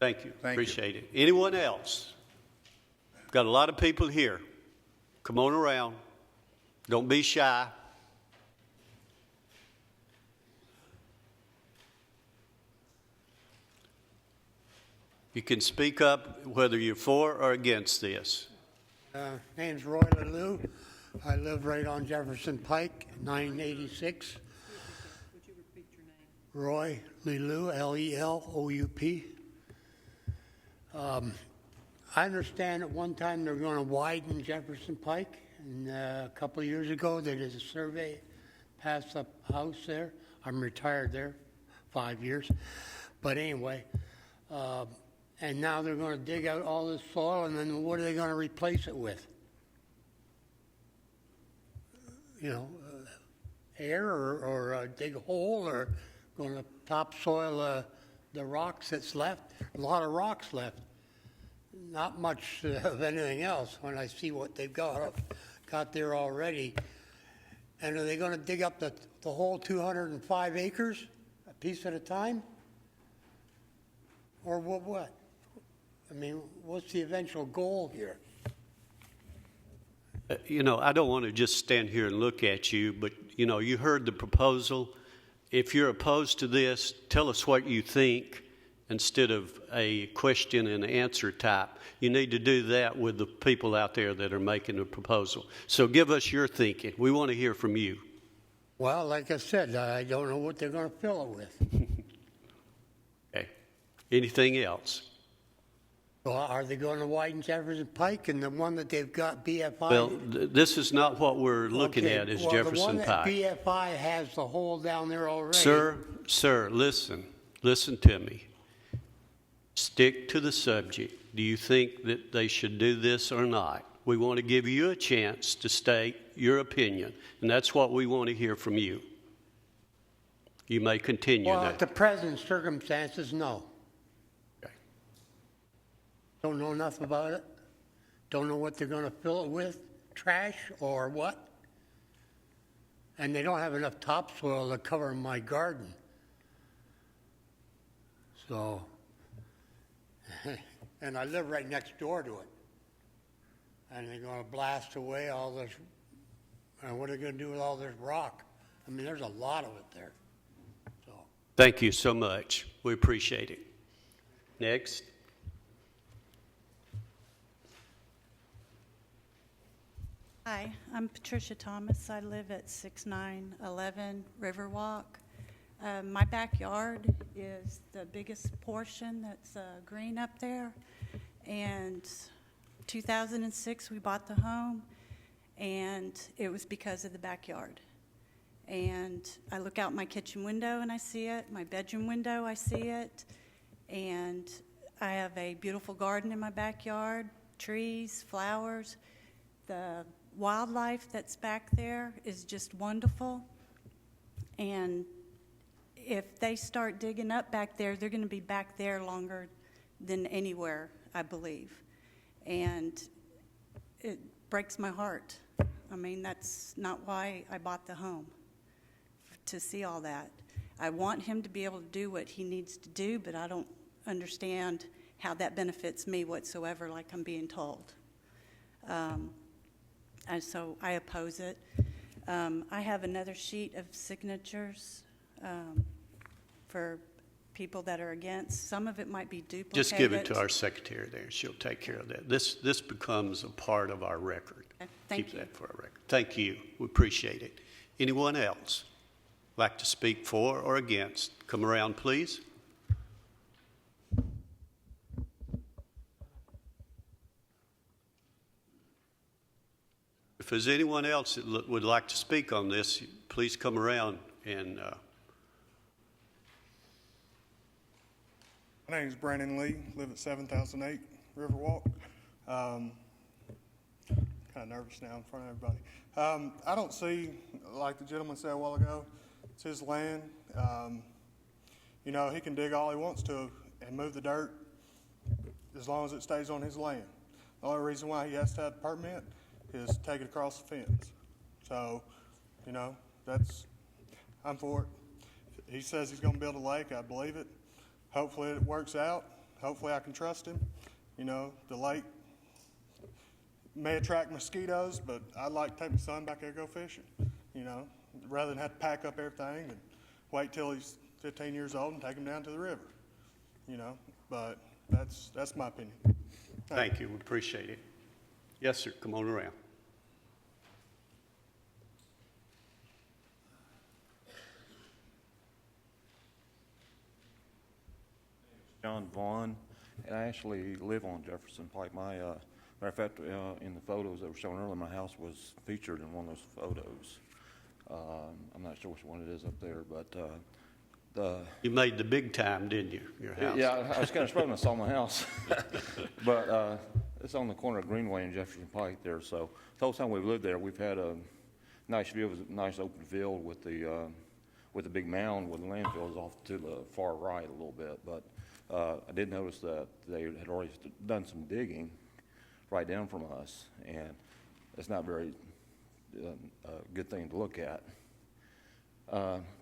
Thank you. Thank Appreciate it. Anyone else? Got a lot of people here. Come on around. Don't be shy. You can speak up whether you're for or against this. Name's Roy LeLou. I live right on Jefferson Pike, 986. Would you repeat your name? Roy LeLou, L-E-L-O-U-P. I understand at one time they're going to widen Jefferson Pike, and a couple of years ago they did a survey past the house there. I'm retired there, 5 years. But anyway, and now they're going to dig out all this soil, and then what are they going to replace it with? Air or dig a hole, or going to topsoil the rocks that's left? A lot of rocks left. Not much of anything else when I see what they've got there already. And are they going to dig up the whole 205 acres, a piece at a time? Or what? I mean, what's the eventual goal here? You know, I don't want to just stand here and look at you, but, you know, you heard the proposal. If you're opposed to this, tell us what you think instead of a question and answer type. You need to do that with the people out there that are making the proposal. So give us your thinking. We want to hear from you. Well, like I said, I don't know what they're going to fill it with. Okay. Anything else? Well, are they going to widen Jefferson Pike and the one that they've got BFI? Well, this is not what we're looking at is Jefferson The one that Pike. BFI has the hole down there already. Sir, listen to me. Stick to the subject. Do you think that they should do this or not? We want to give you a chance to state your opinion, and that's what we want to hear from you. You may continue Well, that. at the present circumstances, no. Okay. Don't know enough about it. Don't know what they're going to fill it with, trash or what. And they don't have enough topsoil to cover my garden. So, and I live right next door to it. And they're going to blast away all this, and what are they going to do with all this rock? I mean, there's a lot of it there. So. Thank you so much. We appreciate it. Next. Hi, I'm Patricia Thomas. I live at 6911 Riverwalk. My backyard is the biggest portion that's green up there. And 2006, we bought the home, and it was because of the backyard. And I look out my kitchen window and I see it, my bedroom window, I see it. And I have a beautiful garden in my backyard, trees, flowers. The wildlife that's back there is just wonderful. And if they start digging up back there, they're going to be back there longer than anywhere, I believe. And it breaks my heart. I mean, that's not why I bought the home, to see all that. I want him to be able to do what he needs to do, but I don't understand how that benefits me whatsoever, like I'm being told. And so I oppose it. I have another sheet of signatures for people that are against. Some of it might be duplicated. Just give it to our secretary there. She'll take care of that. This becomes a part of our record. Okay, thank Keep you. that for our record. Thank you. We appreciate it. Anyone else like to speak for or against? Come around, please. If there's anyone else that would like to speak on this, please come around and My name is Brandon Lee, live at 7008 Riverwalk. Kind of nervous now in front of everybody. I don't see, like the gentleman said a while ago, it's his land. You know, he can dig all he wants to and move the dirt as long as it stays on his land. The only reason why he has to have a permit is to take it across the fence. So, you know, I'm for it. He says he's going to build a lake. I believe it. Hopefully it works out. Hopefully I can trust him. You know, the lake may attract mosquitoes, but I'd like to take my son back there and go fishing, you know, rather than have to pack up everything and wait till he's 15 years old and take him down to the river, you know. But that's my opinion. thank you. We appreciate it. Yes, sir. Come on around. John Vaughn, and I actually live on Jefferson Pike. Matter of fact, in the photos that were shown earlier, my house was featured in one of those photos. I'm not sure which one it is up there, but You made the big time, didn't you? Your house. yeah, I was kind of surprised when I saw my house, but it's on the corner of Greenway and Jefferson Pike there. So the whole time we've lived there, we've had a nice view of a nice open field with the big mound where the landfill is off to the far right a little bit, but. I did notice that they had already done some digging right down from us, and it's not very a good thing to look at.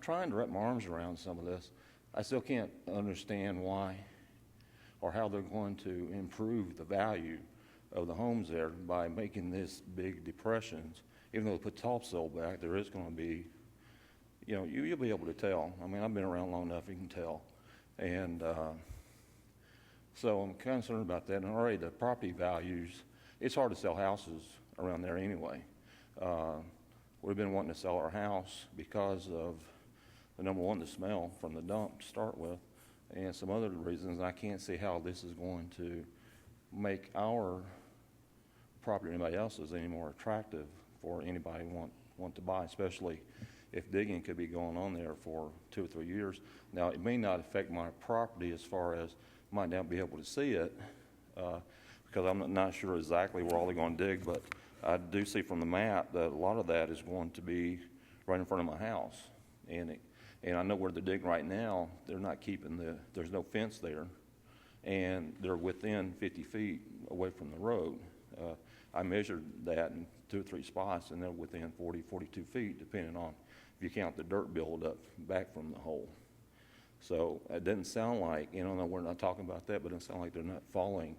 Trying to wrap my arms around some of this, I still can't understand why or how they're going to improve the value of the homes there by making this big depressions. Even though they put topsoil back, there is going to be, you'll be able to tell. I mean, I've been around long enough, you can tell. And so I'm concerned about that. And already the property values, it's hard to sell houses around there anyway. We've been wanting to sell our house because of the number one, the smell from the dump to start with, and some other reasons. I can't see how this is going to make our property or anybody else's any more attractive for anybody want to buy, especially if digging could be going on there for 2 or 3 years. Now, it may not affect my property as far as might not be able to see it because I'm not sure exactly where all they're going to dig, but I do see from the map that a lot of that is going to be right in front of my house. And I know where they're digging right now, they're not keeping there's no fence there, and they're within 50 feet away from the road. I measured that in 2 or 3 spots, and they're within 40, 42 feet, depending on if you count the dirt buildup back from the hole. So it doesn't sound like, no, we're not talking about that, but it sounds like they're not following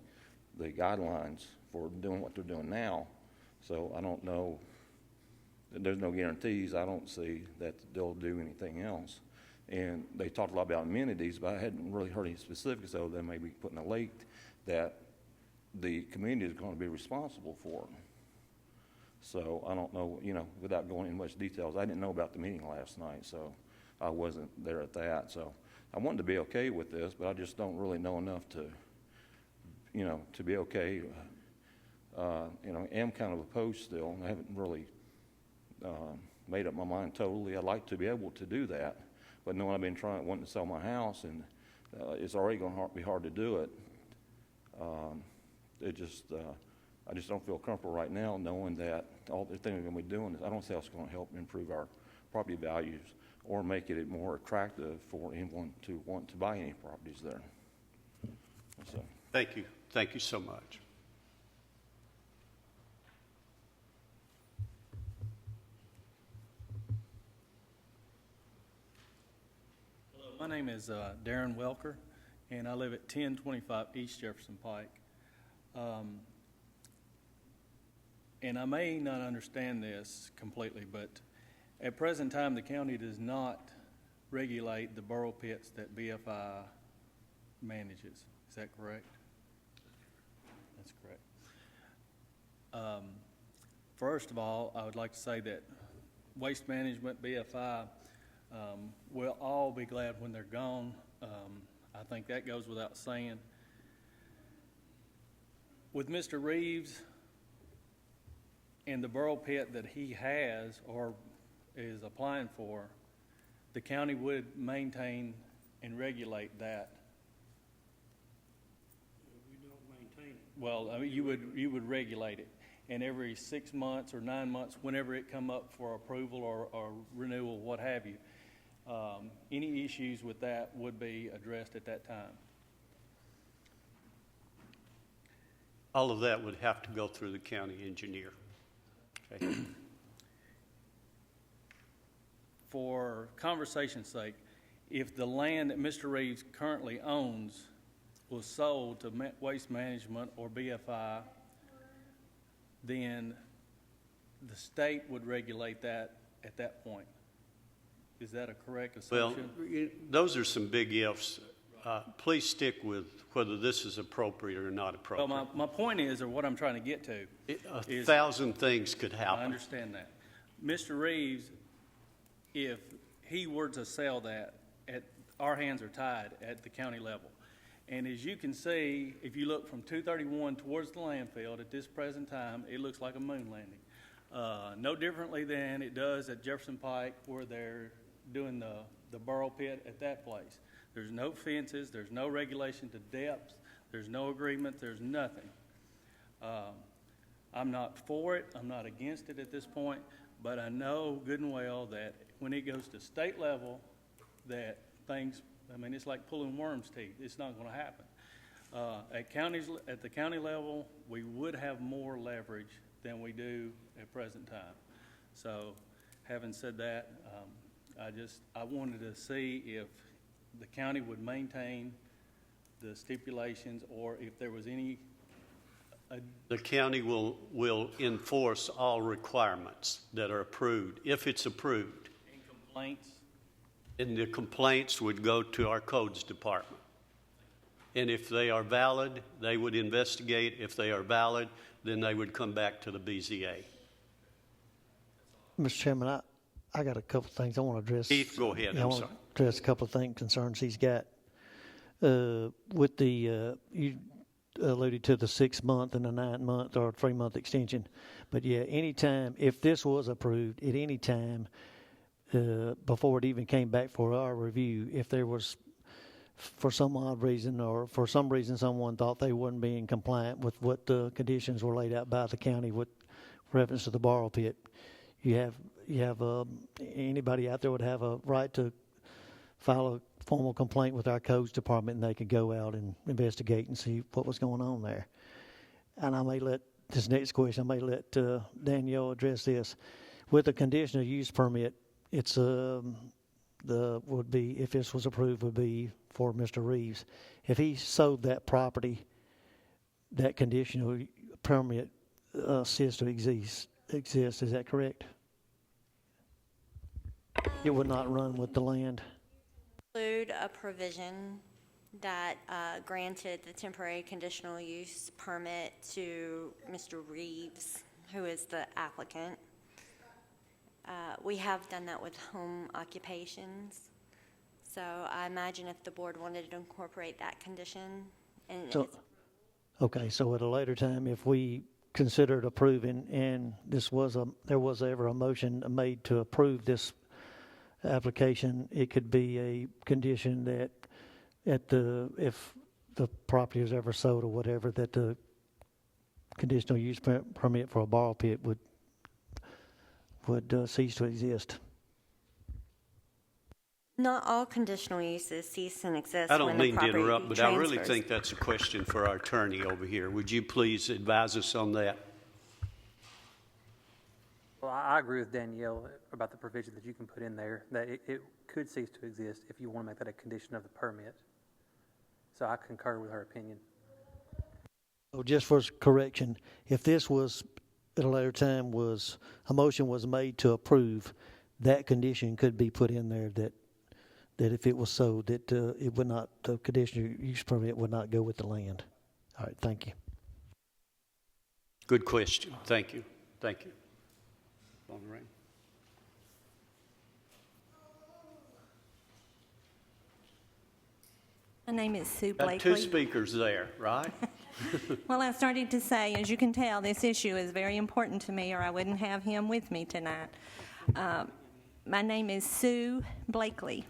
the guidelines for doing what they're doing now. So I don't know. There's no guarantees. I don't see that they'll do anything else. And they talked a lot about amenities, but I hadn't really heard any specifics other than maybe putting a lake that the community is going to be responsible for. So I don't know, without going into much details, I didn't know about the meeting last night, so I wasn't there at that. So I wanted to be okay with this, but I just don't really know enough to, to be okay. Am kind of opposed still. I haven't really made up my mind totally. I'd like to be able to do that, but knowing I've been wanting to sell my house, and it's already going to be hard to do it. I just don't feel comfortable right now knowing that all the things we're going to be doing is I don't see how it's going to help improve our property values or make it more attractive for anyone to want to buy any properties there. So. Thank you. Thank you so much. My name is Darren Welker, and I live at 1025 East Jefferson Pike. And I may not understand this completely, but at present time, the county does not regulate the burrow pits that BFI manages. Is that correct? That's correct. First of all, I would like to say that Waste Management, BFI, we'll all be glad when they're gone. I think that goes without saying. With Mr. Reeves and the burrow pit that he has or is applying for, the county would maintain and regulate that. We don't maintain it. Well, I mean, you would regulate it, and every 6 months or 9 months, whenever it come up for approval or renewal, what have you, any issues with that would be addressed at that time. All of that would have to go through the county engineer. Okay. For conversation's sake, if the land that Mr. Reeves currently owns was sold to Waste Management or BFI, then the state would regulate that at that point. Is that a correct assumption? Well, those are some big ifs. Please stick with whether this is appropriate or not appropriate. Well, my point is, or what I'm trying to get to, is 1,000 things could happen. I understand that. Mr. Reeves, if he were to sell that, our hands are tied at the county level. And as you can see, if you look from 231 towards the landfill at this present time, it looks like a moon landing. No differently than it does at Jefferson Pike where they're doing the burrow pit at that place. There's no fences, there's no regulation to depth, there's no agreement, there's nothing. I'm not for it, I'm not against it at this point, but I know good and well that when it goes to state level, that things, it's like pulling worm's teeth. It's not going to happen. At the county level, we would have more leverage than we do at present time. So, having said that, I wanted to see if the county would maintain the stipulations, or if there was any. The county will enforce all requirements that are approved, if it's approved. Complaints? And the complaints would go to our codes department. And if they are valid, they would investigate. If they are valid, then they would come back to the BZA. Mr. Chairman, I got a couple of things I want to address. Keith, go ahead. I I'm want sorry. to address a couple of concerns he's got. With the, you alluded to the 6 month and the 9 month or 3 month extension. But yeah, anytime, if this was approved at any time, before it even came back for our review, if there was, for some odd reason or for some reason someone thought they weren't being compliant with what the conditions were laid out by the county with reference to the borrow pit, you have anybody out there would have a right to file a formal complaint with our codes department, and they could go out and investigate and see what was going on there. And I may let this next question, I may let Danielle address this. With a conditional use permit, it's would be, if this was approved, would be for Mr. Reeves. If he sold that property, that conditional permit ceased to exist. Is that correct? It would not run with the land. Include a provision that granted the temporary conditional use permit to Mr. Reeves, who is the applicant. We have done that with home occupations. So I imagine if the board wanted to incorporate that condition. Okay, so at a later time, if we considered approving, and there was ever a motion made to approve this application, it could be a condition that if the property is ever sold or whatever, that the conditional use permit for a borrow pit would cease to exist. Not all conditional uses cease and exist. I don't when the mean to property interrupt, but I really transfers. think that's a question for our attorney over here. Would you please advise us on that? Well, I agree with Danielle about the provision that you can put in there, that it could cease to exist if you want to make that a condition of the permit. So I concur with her opinion. So just for correction, if this was at a later time a motion was made to approve, that condition could be put in there that if it was sold, that it would not, the conditional use permit would not go with the land. All right, thank you. Good question. Thank you. Thank you. My name is Sue Got Blakely. two speakers there, right? Well, I started to say, as you can tell, this issue is very important to me, or I wouldn't have him with me tonight. My name is Sue Blakely.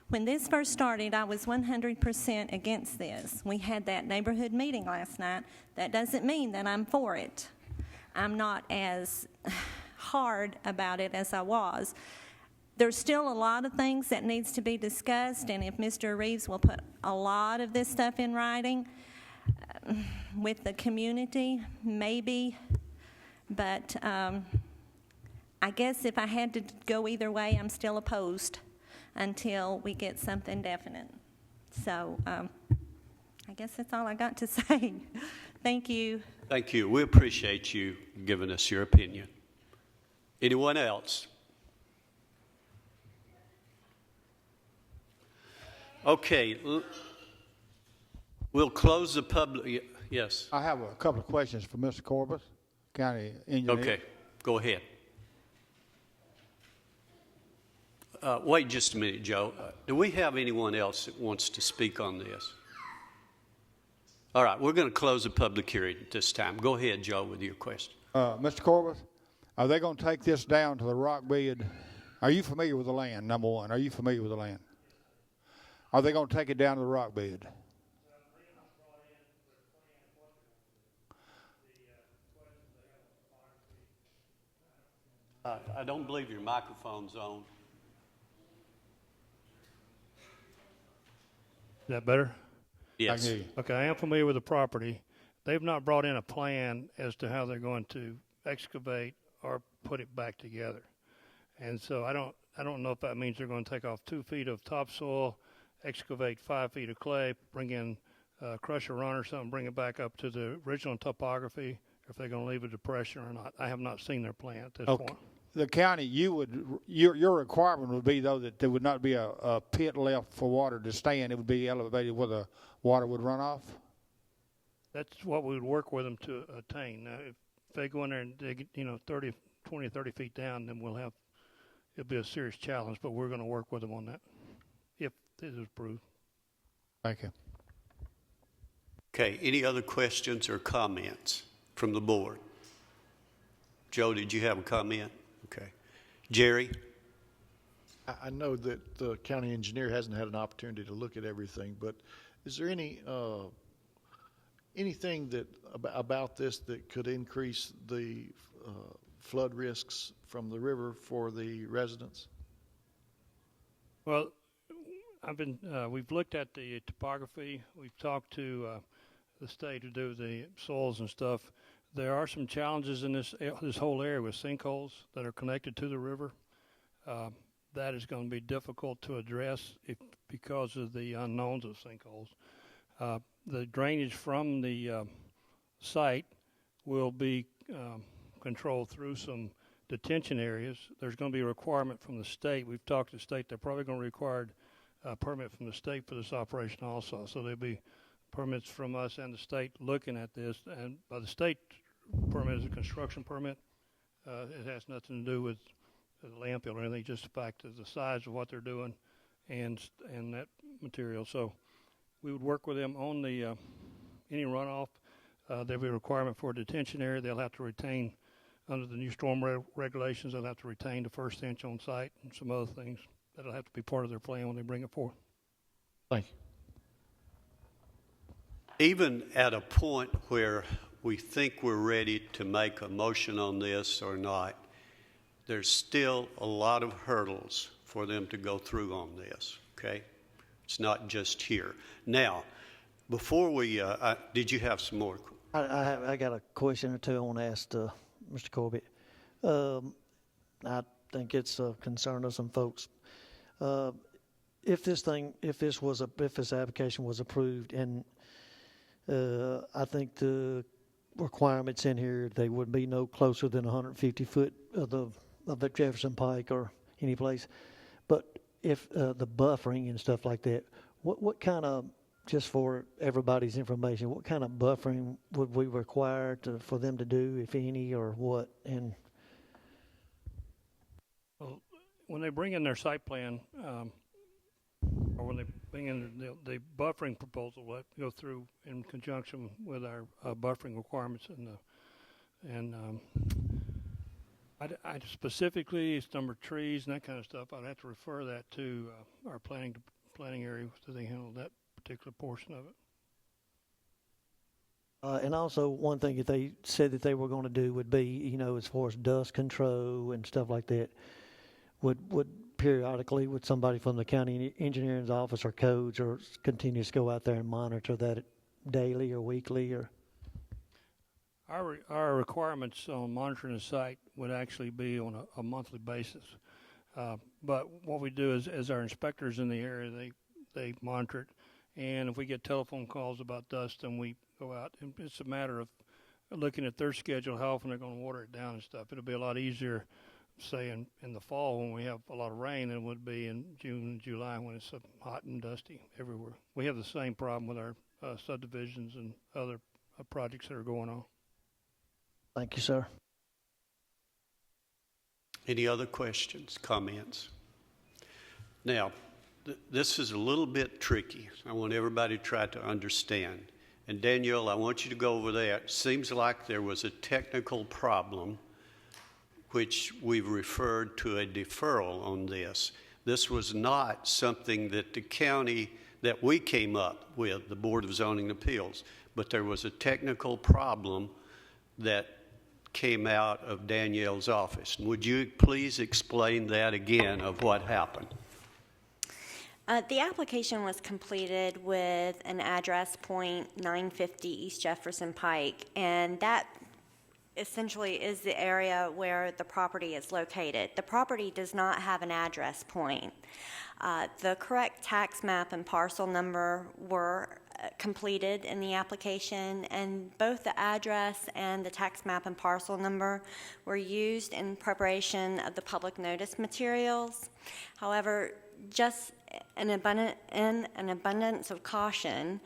When this first started, I was 100% against this. We had that neighborhood meeting last night. That doesn't mean that I'm for it. I'm not as hard about it as I was. There's still a lot of things that needs to be discussed, and if Mr. Reeves will put a lot of this stuff in writing with the community, maybe. But I guess if I had to go either way, I'm still opposed until we get something definite. So I guess that's all I got to say. Thank you. Thank you. We appreciate you giving us your opinion. Anyone else? Okay. We'll close the public. Yes. I have a couple of questions for Mr. Corbett, County Engineer. Okay. Go ahead. Wait just a minute, Joe. Do we have anyone else that wants to speak on this? All right, we're going to close the public hearing at this time. Go ahead, Joe, with your question. Mr. Corbett, are they going to take this down to the rock bed? Are you familiar with the land, number one? Are you familiar with the land? Are they going to take it down to the rock bed? I don't believe your microphone's on. Is that better? Yes. Okay, I am familiar with the property. They've not brought in a plan as to how they're going to excavate or put it back together. And so I don't know if that means they're going to take off 2 feet of topsoil, excavate 5 feet of clay, bring in crusher run or something, bring it back up to the original topography, or if they're going to leave a depression or not. I have not seen their plan at this point. The county, your requirement would be, though, that there would not be a pit left for water to stay in. It would be elevated where the water would run off? That's what we would work with them to attain. Now, if they go in there and dig, 30 feet down, then it'll be a serious challenge, but we're going to work with them on that if it is approved. Thank you. Okay, any other questions or comments from the board? Joe, did you have a comment? Okay. Jerry? I know that the county engineer hasn't had an opportunity to look at everything, but is there anything that about this that could increase the flood risks from the river for the residents? Well, we've looked at the topography. We've talked to the state to do the soils and stuff. There are some challenges in this whole area with sinkholes that are connected to the river. That is going to be difficult to address because of the unknowns of sinkholes. The drainage from the site will be controlled through some detention areas. There's going to be a requirement from the state. We've talked to the state. They're probably going to require a permit from the state for this operation also. So there'll be permits from us and the state looking at this. And by the state permit is a construction permit. It has nothing to do with the landfill or anything, just the fact of the size of what they're doing and that material. So we would work with them on the any runoff. There'll be a requirement for a detention area. They'll have to retain, under the new storm regulations, they'll have to retain the first inch on site and some other things that'll have to be part of their plan when they bring it forth. Thank you. Even at a point where we think we're ready to make a motion on this or not, there's still a lot of hurdles for them to go through on this, okay? It's not just here. Now, before we, did you have some more? I got a question or two I want to ask Mr. Corbett. I think it's a concern of some folks. If this application was approved, and I think the requirements in here, they would be no closer than 150 foot of the Jefferson Pike or any place. But if the buffering and stuff like that, what kind of, just for everybody's information, what kind of buffering would we require for them to do, if any, or what? And well, when they bring in their site plan, or when they bring in the buffering proposal, we'll have to go through in conjunction with our buffering requirements I specifically, it's number of trees and that kind of stuff. I'd have to refer that to our planning area so they handle that particular portion of it. And also, one thing that they said that they were going to do would be, as far as dust control and stuff like that, would periodically, would somebody from the county engineering's office or codes or continues to go out there and monitor that daily or weekly or? Our requirements on monitoring the site would actually be on a monthly basis. But what we do is, as our inspectors in the area, they monitor it. And if we get telephone calls about dust, then we go out. And it's a matter of looking at their schedule, how often they're going to water it down and stuff. It'll be a lot easier, say, in the fall when we have a lot of rain than it would be in June and July when it's hot and dusty everywhere. We have the same problem with our subdivisions and other projects that are going on. Thank you, sir. Any other questions, comments? Now, this is a little bit tricky. I want everybody to try to understand. And Danielle, I want you to go over there. It seems like there was a technical problem which we've referred to a deferral on this. This was not something that the county, that we came up with, the Board of Zoning Appeals, but there was a technical problem that came out of Danielle's office. Would you please explain that again of what happened? The application was completed with an address point 950 East Jefferson Pike, and that essentially is the area where the property is located. The property does not have an address point. The correct tax map and parcel number were completed in the application, and both the address and the tax map and parcel number were used in preparation of the public notice materials. However, just in an abundance of caution,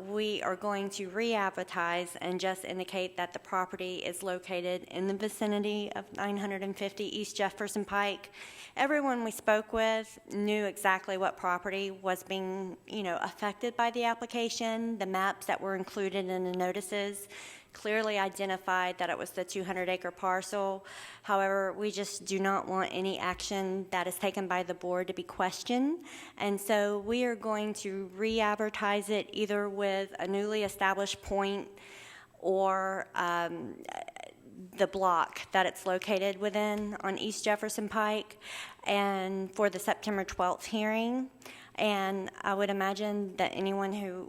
we are going to re-advertise and just indicate that the property is located in the vicinity of 950 East Jefferson Pike. Everyone we spoke with knew exactly what property was being, affected by the application. The maps that were included in the notices clearly identified that it was the 200-acre parcel. However, we just do not want any action that is taken by the board to be questioned. And so we are going to re-advertise it either with a newly established point or the block that it's located within on East Jefferson Pike, and for the September 12th hearing. And I would imagine that anyone who,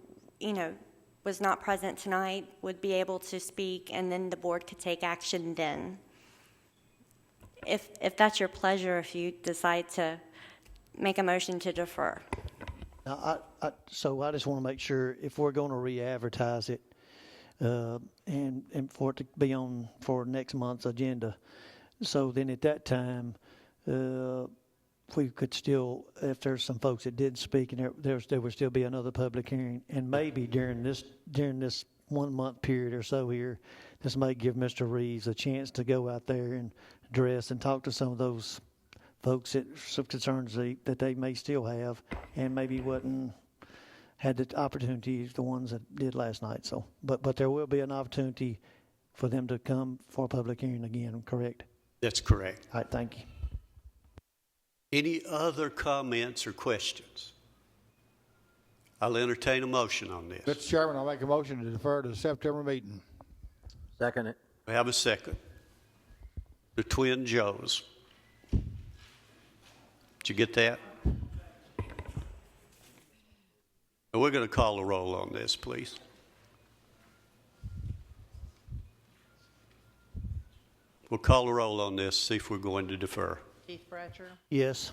was not present tonight would be able to speak, and then the board could take action then. If that's your pleasure, if you decide to make a motion to defer. Now, so I just want to make sure if we're going to re-advertise it and for it to be on for next month's agenda, so then at that time, we could still, if there's some folks that did speak, and there would still be another public hearing, and maybe during this 1 month period or so here, this may give Mr. Reeves a chance to go out there and address and talk to some of those folks that some concerns that they may still have, and maybe had the opportunities the ones that did last night. So, but there will be an opportunity for them to come for a public hearing again. Correct? That's correct. All right. Thank you. Any other comments or questions? I'll entertain a motion on this. Mr. Chairman, I'll make a motion to defer to the September meeting. Second it. We have a second. The Twin Joes. Did you get that? We're going to call a roll on this, please. We'll call a roll on this, see if we're going to defer. Keith Bratcher, Yes.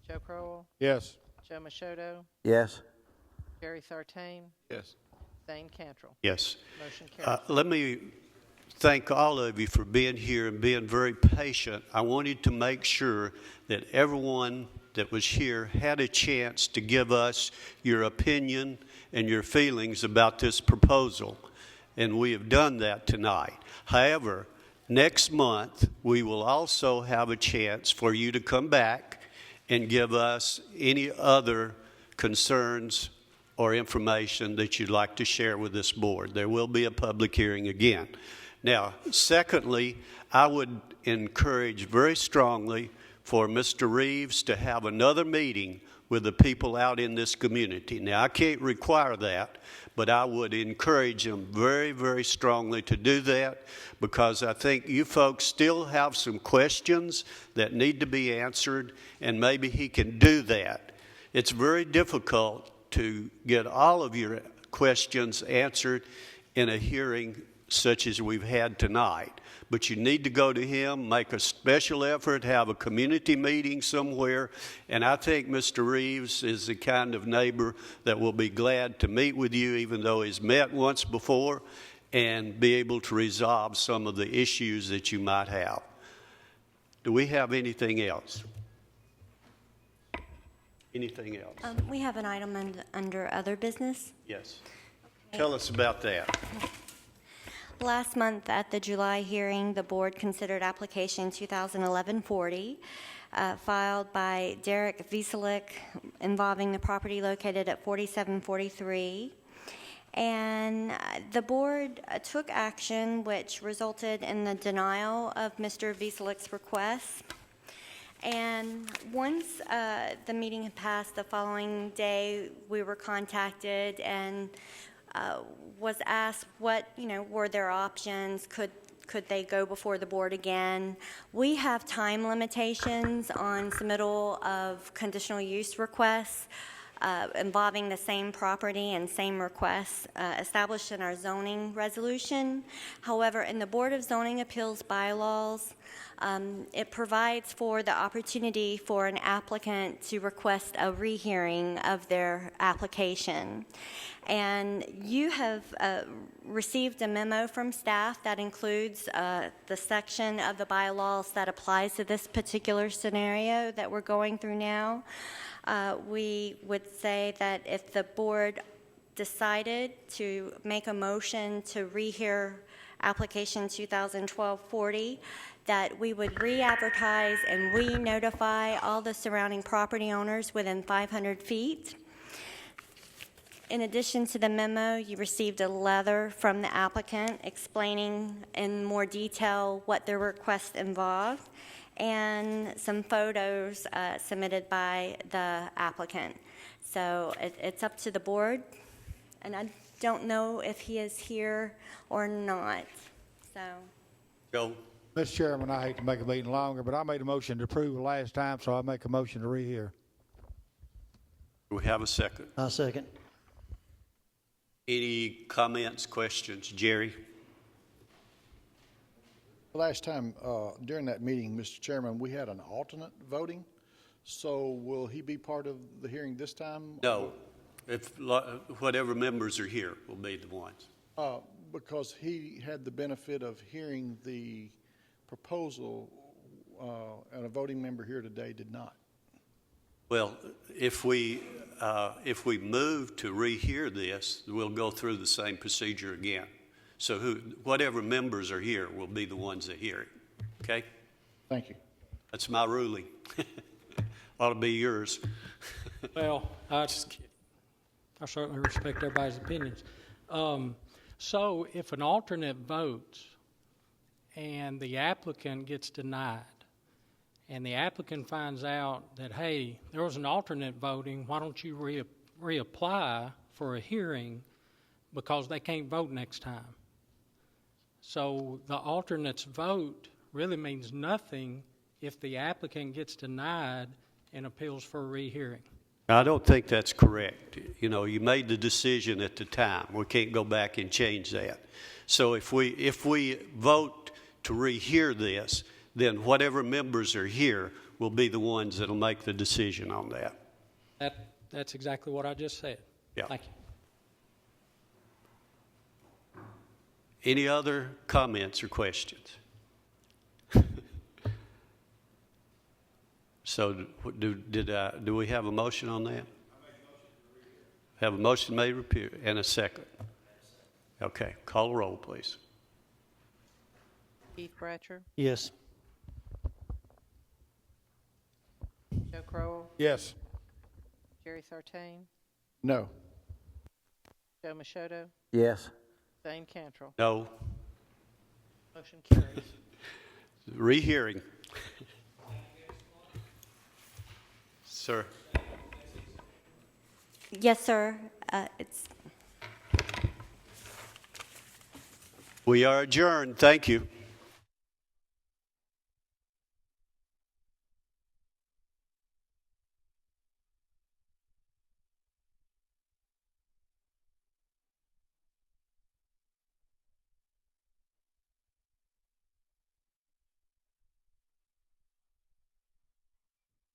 Joe Crowell, Yes. Joe Machoto, Yes. Gary Sartain, Yes. Thane Cantrell. Yes. Motion carries. Let me thank all of you for being here and being very patient. I wanted to make sure that everyone that was here had a chance to give us your opinion and your feelings about this proposal, and we have done that tonight. However, next month, we will also have a chance for you to come back and give us any other concerns or information that you'd like to share with this board. There will be a public hearing again. Now, secondly, I would encourage very strongly for Mr. Reeves to have another meeting with the people out in this community. Now, I can't require that, but I would encourage him very, very strongly to do that, because I think you folks still have some questions that need to be answered, and maybe he can do that. It's very difficult to get all of your questions answered in a hearing such as we've had tonight. But you need to go to him, make a special effort, have a community meeting somewhere. And I think Mr. Reeves is the kind of neighbor that will be glad to meet with you, even though he's met once before, and be able to resolve some of the issues that you might have. Do we have anything else? Anything else? We have an item under other business. Yes. Tell us about that. Last month at the July hearing, the board considered application 2011-40 filed by Derek Wieselich involving the property located at 4743. And the board took action which resulted in the denial of Mr. Wieselich's request. And once the meeting had passed, the following day we were contacted and was asked what, were their options, could they go before the board again. We have time limitations on submittal of conditional use requests. involving the same property and same requests established in our zoning resolution. However, in the Board of Zoning Appeals bylaws, it provides for the opportunity for an applicant to request a rehearing of their application. And you have received a memo from staff that includes the section of the bylaws that applies to this particular scenario that we're going through now. We would say that if the board decided to make a motion to rehear application 2012-40, that we would re-advertise and re-notify all the surrounding property owners within 500 feet. In addition to the memo, you received a letter from the applicant explaining in more detail what their request involved, and some photos submitted by the applicant. So it's up to the board, and I don't know if he is here or not. So. Go. Mr. Chairman, I hate to make a meeting longer, but I made a motion to approve the last time, so I make a motion to rehear. Do we have a second? I second. Any comments, questions? Jerry? Last time, during that meeting, Mr. Chairman, we had an alternate voting. So will he be part of the hearing this time? No. If whatever members are here will be the ones. Because he had the benefit of hearing the proposal, and a voting member here today did not. Well, if we move to rehear this, we'll go through the same procedure again. So whatever members are here will be the ones that hear it. Okay? Thank you. That's my ruling. Ought to be yours. Well, I certainly respect everybody's opinions. So if an alternate votes and the applicant gets denied, and the applicant finds out that, hey, there was an alternate voting, why don't you reapply for a hearing because they can't vote next time? So the alternate's vote really means nothing if the applicant gets denied and appeals for a rehearing. I don't think that's correct. You know, you made the decision at the time. We can't go back and change that. So if we vote to rehear this, then whatever members are here will be the ones that will make the decision on that. That's exactly what I just said. Yeah. Thank you. Any other comments or questions? So do we have a motion on that? Have a motion made and a second. Okay, call the roll, please. Keith Bratcher, Yes. Joe Crowell, Yes. Jerry Sartain, No. Joe Machoto, Yes. Dane Cantrell. No. Motion carries. Rehearing. Sir. Yes, sir. We are adjourned. Thank you.